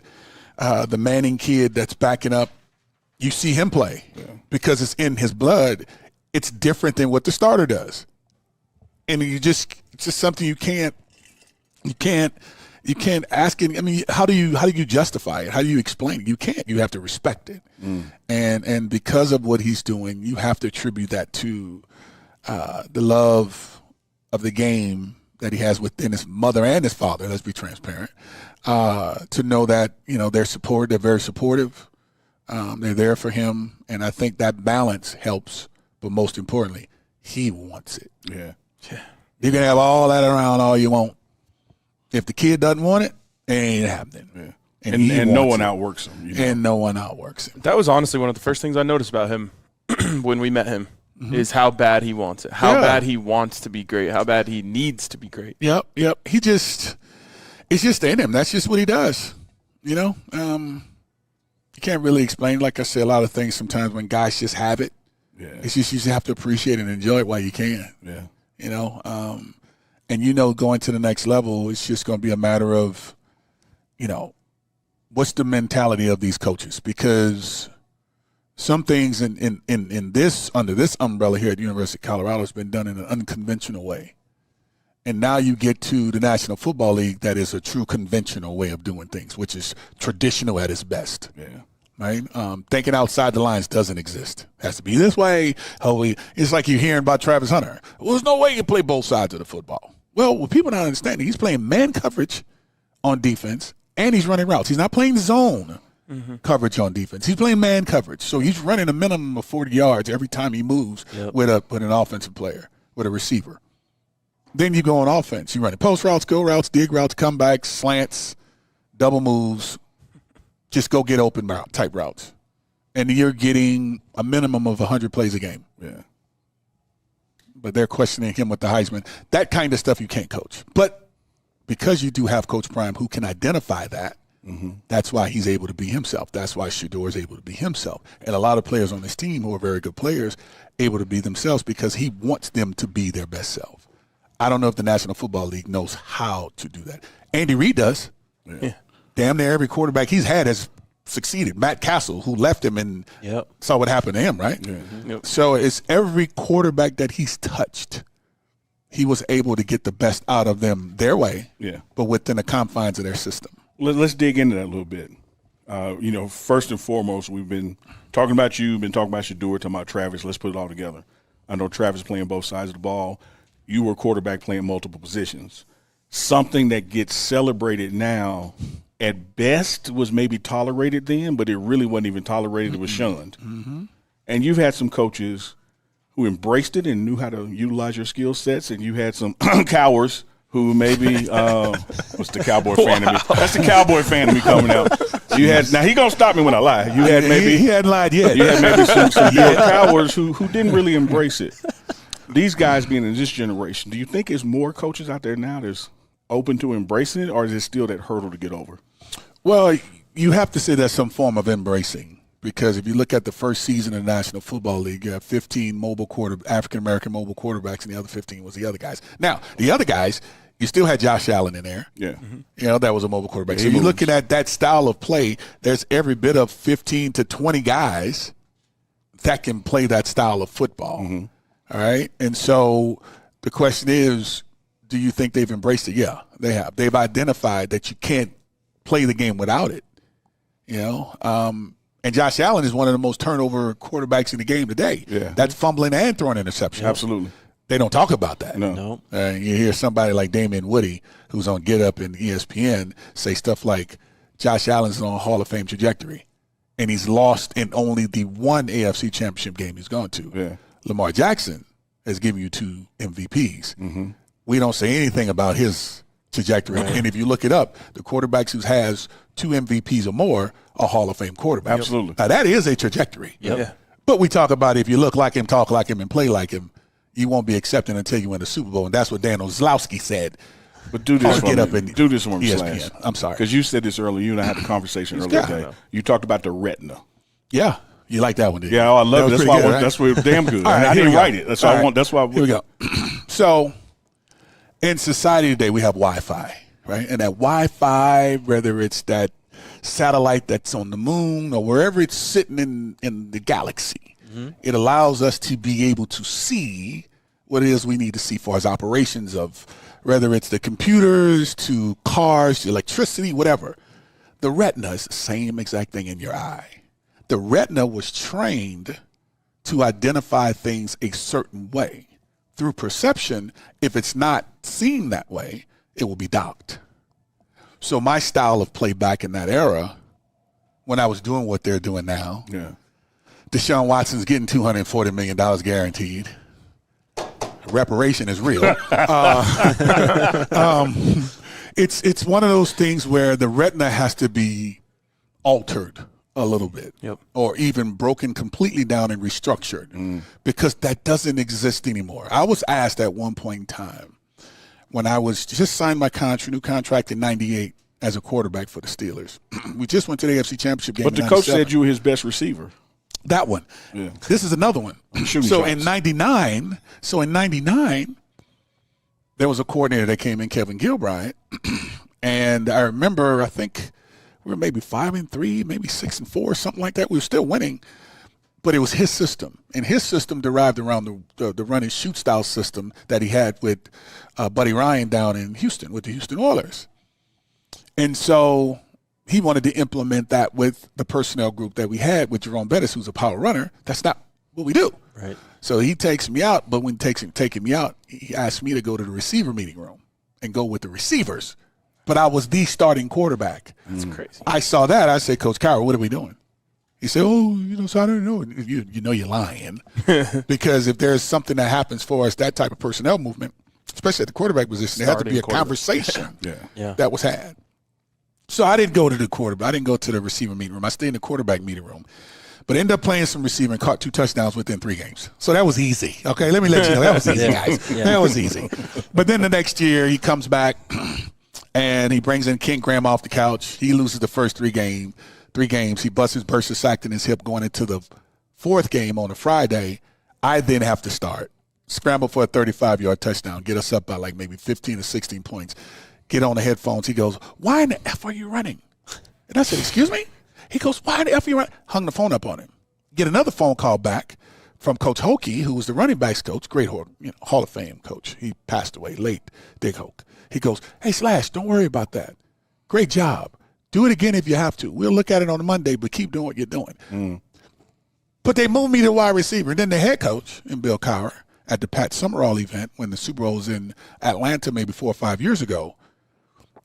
Speaker 15: the Manning kid that's backing up. You see him play because it's in his blood. It's different than what the starter does. And it's just something you can't ask it. I mean, how do you justify it? How do you explain it? You can't. You have to respect it. And because of what he's doing, you have to attribute that to the love of the game that he has within his mother and his father. Let's be transparent. To know that, you know, they're very supportive. They're there for him, and I think that balance helps. But most importantly, he wants it.
Speaker 16: Yeah.
Speaker 15: You can have all that around all you want. If the kid doesn't want it, it ain't happening.
Speaker 16: Yeah. And no one outworks him.
Speaker 15: You know? And no one outworks him.
Speaker 13: That was honestly one of the first things I noticed about him when we met him. Is how bad he wants it, how bad he wants to be great, how bad he needs to be great.
Speaker 15: Yep. It's just in him. That's just what he does. You know, you can't really explain. Like I say, a lot of things sometimes when guys just have it. Yeah. It's just you just have to appreciate and enjoy it while you can.
Speaker 16: Yeah.
Speaker 15: You know, and you know, going to the next level, it's just going to be a matter of, you know, what's the mentality of these coaches? Because some things in this, under this umbrella here at the University of Colorado, has been done in an unconventional way. And now you get to the National Football League that is a true conventional way of doing things, which is traditional at its best.
Speaker 16: Yeah.
Speaker 15: Right? Thinking outside the lines doesn't exist. It has to be this way. It's like you're hearing about Travis Hunter. Well, there's no way you play both sides of the football. Well, what people don't understand, he's playing man coverage on defense, and he's running routes. He's not playing zone coverage on defense. He's playing man coverage. So he's running a minimum of 40 yards every time he moves with an offensive player, with a receiver. Then you go on offense. You're running post routes, go routes, dig routes, comebacks, slants, double moves, just go get open type routes. And you're getting a minimum of 100 plays a game.
Speaker 16: Yeah.
Speaker 15: But they're questioning him with the Heisman. That kind of stuff you can't coach. But because you do have Coach Prime who can identify that, that's why he's able to be himself. That's why Shedeur is able to be himself. And a lot of players on this team who are very good players able to be themselves because he wants them to be their best self. I don't know if the National Football League knows how to do that. Andy Reid does.
Speaker 16: Yeah.
Speaker 15: Damn near every quarterback he's had has succeeded. Matt Castle, who left him and saw what happened to him, right?
Speaker 16: Yeah.
Speaker 15: So it's every quarterback that he's touched, he was able to get the best out of them their way, but within the confines of their system.
Speaker 16: Let's dig into that a little bit. You know, first and foremost, we've been talking about you, been talking about Shedeur, talking about Travis. Let's put it all together. I know Travis playing both sides of the ball. You were quarterback playing multiple positions. Something that gets celebrated now, at best, was maybe tolerated then, but it really wasn't even tolerated. It was shunned. And you've had some coaches who embraced it and knew how to utilize your skill sets, and you had some cowards who maybe what's the cowboy fan of me? That's the cowboy fan of me coming out. You had now he gonna stop me when I lie. You had maybe
Speaker 15: he hadn't lied yet.
Speaker 16: You had maybe some cowards who didn't really embrace it. These guys being in this generation, do you think there's more coaches out there now that's open to embracing it, or is it still that hurdle to get over?
Speaker 15: Well, you have to say there's some form of embracing, because if you look at the first season of the National Football League, you have 15 African-American mobile quarterbacks, and the other 15 was the other guys. Now, the other guys, you still had Josh Allen in there.
Speaker 16: Yeah.
Speaker 15: You know, that was a mobile quarterback. So you're looking at that style of play, there's every bit of 15 to 20 guys that can play that style of football. All right? And so the question is, do you think they've embraced it? Yeah, they have. They've identified that you can't play the game without it. You know? And Josh Allen is one of the most turnover quarterbacks in the game today.
Speaker 16: Yeah.
Speaker 15: That's fumbling and throwing interceptions.
Speaker 16: Absolutely.
Speaker 15: They don't talk about that.
Speaker 16: No.
Speaker 15: You hear somebody like Damian Woody, who's on Get Up and ESPN, say stuff like, Josh Allen's on a Hall of Fame trajectory, and he's lost in only the one AFC championship game he's gone to.
Speaker 16: Yeah.
Speaker 15: Lamar Jackson has given you 2 MVPs. We don't say anything about his trajectory. Right. And if you look it up, the quarterbacks who has 2 MVPs or more are Hall of Fame quarterbacks.
Speaker 16: Absolutely.
Speaker 15: Now, that is a trajectory.
Speaker 5: Yeah.
Speaker 15: But we talk about if you look like him, talk like him, and play like him, you won't be accepted until you win the Super Bowl. And that's what Dan Ozlowski said.
Speaker 16: But do this for
Speaker 15: Get
Speaker 16: me.
Speaker 15: Up and
Speaker 16: Do this for me,
Speaker 15: ESPN.
Speaker 16: Slash.
Speaker 15: I'm sorry.
Speaker 16: Because you said this earlier. You and I had a conversation earlier today. You talked about the retina.
Speaker 15: Yeah. You like that one, did you?
Speaker 16: Yeah, I love it. That's why
Speaker 15: good, right?
Speaker 16: that's damn good.
Speaker 15: All right,
Speaker 16: I
Speaker 15: here
Speaker 16: didn't
Speaker 15: we go.
Speaker 16: write it. That's why I want. That's why.
Speaker 15: Here we go. So in society today, we have Wi-Fi, right? And that Wi-Fi, whether it's that satellite that's on the moon or wherever it's sitting in the galaxy, it allows us to be able to see what it is we need to see for as operations of whether it's the computers to cars to electricity, whatever. The retina is the same exact thing in your eye. The retina was trained to identify things a certain way. Through perception, if it's not seen that way, it will be docked. So my style of play back in that era, when I was doing what they're doing now, Deshaun Watson's getting $240 million guaranteed. Reparation is real. It's one of those things where the retina has to be altered a little bit, or even broken completely down and restructured, because that doesn't exist anymore. I was asked at one point in time when I was just signed my new contract in '98 as a quarterback for the Steelers. We just went to the AFC Championship game.
Speaker 16: But the coach said you were his best receiver.
Speaker 15: That one. Yeah. This is another one. So in '99, there was a coordinator that came in, Kevin Gilbride, and I remember, I think we were maybe 5-3, maybe 6-4, something like that. We were still winning, but it was his system, and his system derived around the run and shoot style system that he had with Buddy Ryan down in Houston with the Houston Oilers, and so he wanted to implement that with the personnel group that we had with Jerome Bettis, who's a power runner. That's not what we do.
Speaker 5: Right.
Speaker 15: So he takes me out, but when taking me out, he asked me to go to the receiver meeting room and go with the receivers. But I was the starting quarterback.
Speaker 5: That's crazy.
Speaker 15: I saw that. I said, Coach Cowher, what are we doing? He said, so I don't know. You know you're lying. Because if there's something that happens for us, that type of personnel movement, especially at the quarterback position, there had to be a conversation that was had. So I didn't go to the quarterback. I didn't go to the receiver meeting room. I stayed in the quarterback meeting room. But ended up playing some receiver and caught 2 touchdowns within 3 games. So that was easy. Okay, let me let you know. That was easy, guys. That was easy. But then the next year, he comes back, and he brings in Ken Graham off the couch. He loses the first 3 games. He busts his burst of sacked in his hip going into the 4th game on a Friday. I then have to start. Scramble for a 35-yard touchdown. Get us up by like maybe 15 or 16 points. Get on the headphones. He goes, why in the F are you running? And I said, excuse me? He goes, why in the F are you running? Hung the phone up on him. Get another phone call back from Coach Hokie, who was the running backs coach, great Hall of Fame coach. He passed away late, Dick Hoke. He goes, hey, Slash, don't worry about that. Great job. Do it again if you have to. We'll look at it on Monday, but keep doing what you're doing. But they moved me to wide receiver. And then the head coach, and Bill Cowher, at the Pat Summerall event when the Super Bowl was in Atlanta maybe 4 or 5 years ago,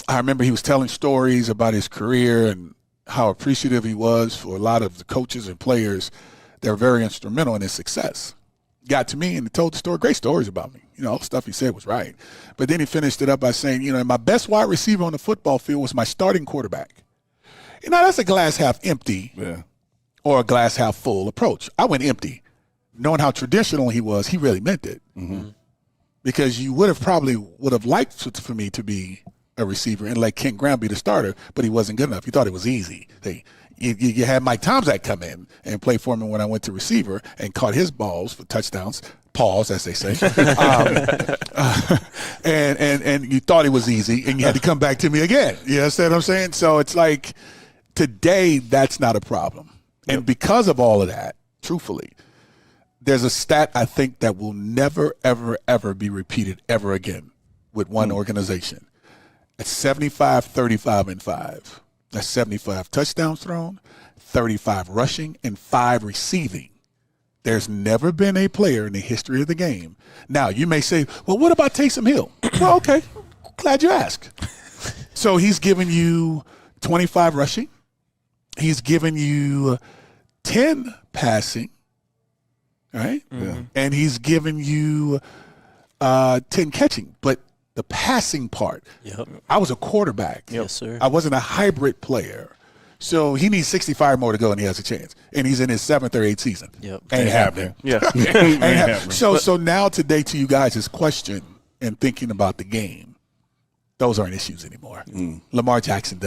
Speaker 15: I remember he was telling stories about his career and how appreciative he was for a lot of the coaches and players that were very instrumental in his success. Got to me and he told the story, great stories about me. All the stuff he said was right. But then he finished it up by saying, my best wide receiver on the football field was my starting quarterback. That's a glass half empty or a glass half full approach. I went empty. Knowing how traditional he was, he really meant it. Because you would have liked for me to be a receiver and let Ken Graham be the starter, but he wasn't good enough. He thought it was easy. You had Mike Tomczak come in and play for me when I went to receiver and caught his balls for touchdowns, pause, as they say. And you thought it was easy, and you had to come back to me again. You understand what I'm saying? So it's like today that's not a problem. And because of all of that, truthfully, there's a stat I think that will never, ever, ever be repeated ever again with one organization. It's 75, 35, and 5. That's 75 touchdowns thrown, 35 rushing, and 5 receiving. There's never been a player in the history of the game. Now, you may say, well, what about Taysom Hill? Well, okay, glad you asked. So he's given you 25 rushing. He's given you 10 passing, right? And he's given you 10 catching. But the passing part, I was a quarterback.
Speaker 5: Yes, sir.
Speaker 15: I wasn't a hybrid player. So he needs 65 more to go, and he has a chance. And he's in his 7th or 8th season. Ain't happening. Ain't happening. So now today to you guys' question and thinking about the game, those aren't issues anymore. Lamar Jackson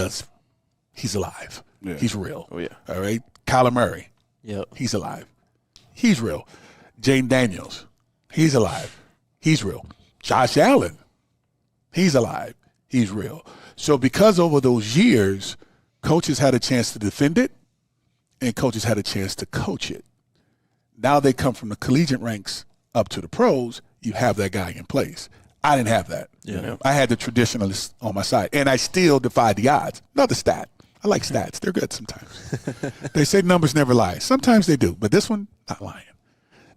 Speaker 15: he's alive. He's real.
Speaker 13: Oh, yeah.
Speaker 15: All right? Kyler Murray. He's alive. He's real. Jaden Daniels. He's alive. He's real. Josh Allen, he's alive. He's real. So because over those years, coaches had a chance to defend it and coaches had a chance to coach it. Now they come from the collegiate ranks up to the pros, you have that guy in place. I didn't have that.
Speaker 6: Yeah.
Speaker 15: I had the traditionalists on my side, and I still defied the odds. Another stat. I like stats. They're good sometimes. They say numbers never lie. Sometimes they do, but this one, not lying.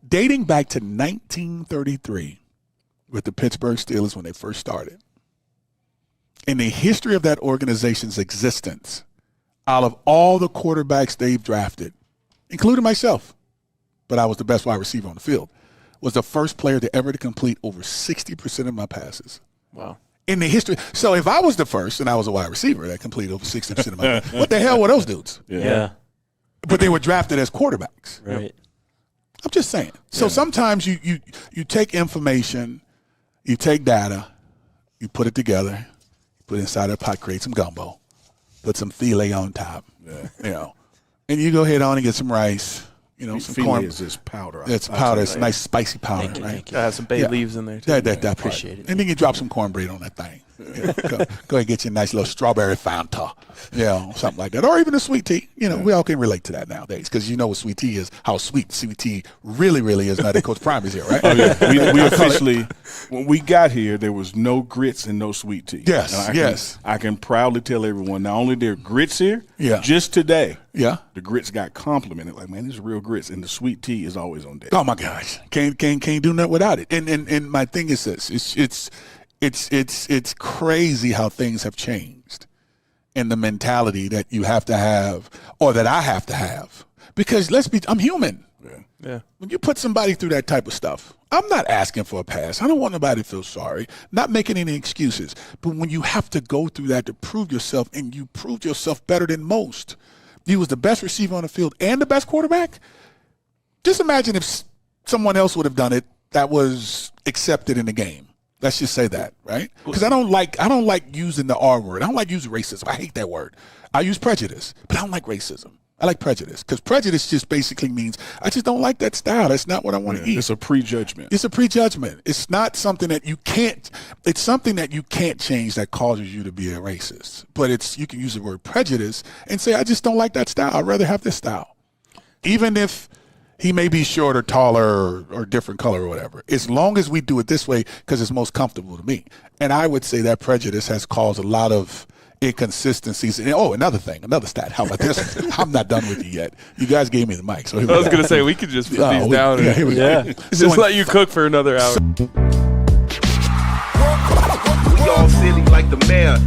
Speaker 15: Dating back to 1933 with the Pittsburgh Steelers when they first started, in the history of that organization's existence, out of all the quarterbacks they've drafted, including myself, but I was the best wide receiver on the field, was the first player to ever to complete over 60% of my passes.
Speaker 6: Wow.
Speaker 15: In the history. So if I was the first and I was a wide receiver that completed over 60% of my passes, what the hell were those dudes?
Speaker 6: Yeah.
Speaker 15: But they were drafted as quarterbacks.
Speaker 6: Right.
Speaker 15: I'm just saying. So sometimes you take information, you take data, you put it together, put it inside a pot, create some gumbo, put some filet on top, you know, and you go ahead on and get some rice, you know, some corn.
Speaker 16: Is this powder?
Speaker 15: It's powder. It's nice spicy powder,
Speaker 6: Thank you,
Speaker 15: right?
Speaker 6: thank you.
Speaker 4: I have some bay leaves in there too.
Speaker 15: That
Speaker 6: Appreciate it.
Speaker 15: And then you drop some cornbread on that thing. Yeah, go ahead and get you a nice little strawberry Fanta, you know, something like that. Or even a sweet tea. You know, we all can relate to that nowadays because you know what sweet tea is, how sweet tea really is. Now that Coach Prime is here, right?
Speaker 16: Oh, yeah. We officially, when we got here, there was no grits and no sweet tea.
Speaker 15: Yes,
Speaker 16: I can proudly tell everyone, not only there are grits here,
Speaker 15: Yeah.
Speaker 16: just today,
Speaker 15: Yeah.
Speaker 16: the grits got complimented. Like, man, these are real grits. And the sweet tea is always on deck.
Speaker 15: Oh my gosh, can't do nothing without it. And my thing is this: it's crazy how things have changed, and the mentality that you have to have, or that I have to have, because I'm human.
Speaker 4: Yeah.
Speaker 15: When you put somebody through that type of stuff, I'm not asking for a pass. I don't want nobody to feel sorry. Not making any excuses. But when you have to go through that to prove yourself, and you proved yourself better than most, you was the best receiver on the field and the best quarterback. Just imagine if someone else would have done it that was accepted in the game. Let's just say that, right? Because I don't like using the R word. I don't like using racism. I hate that word. I use prejudice, but I don't like racism. I like prejudice because prejudice just basically means I just don't like that style. That's not what I want to eat.
Speaker 16: It's a prejudgment.
Speaker 15: It's a prejudgment. It's not something that you can't. It's something that you can't change that causes you to be a racist. But you can use the word prejudice and say I just don't like that style. I'd rather have this style, even if he may be shorter, taller, or different color or whatever. As long as we do it this way because it's most comfortable to me. And I would say that prejudice has caused a lot of inconsistencies. And, another stat. How about this? I'm not done with you yet. You guys gave me the mic. So
Speaker 4: I was going to say, we could just put these down and just let you cook for another hour.
Speaker 17: We all silly like the mayor.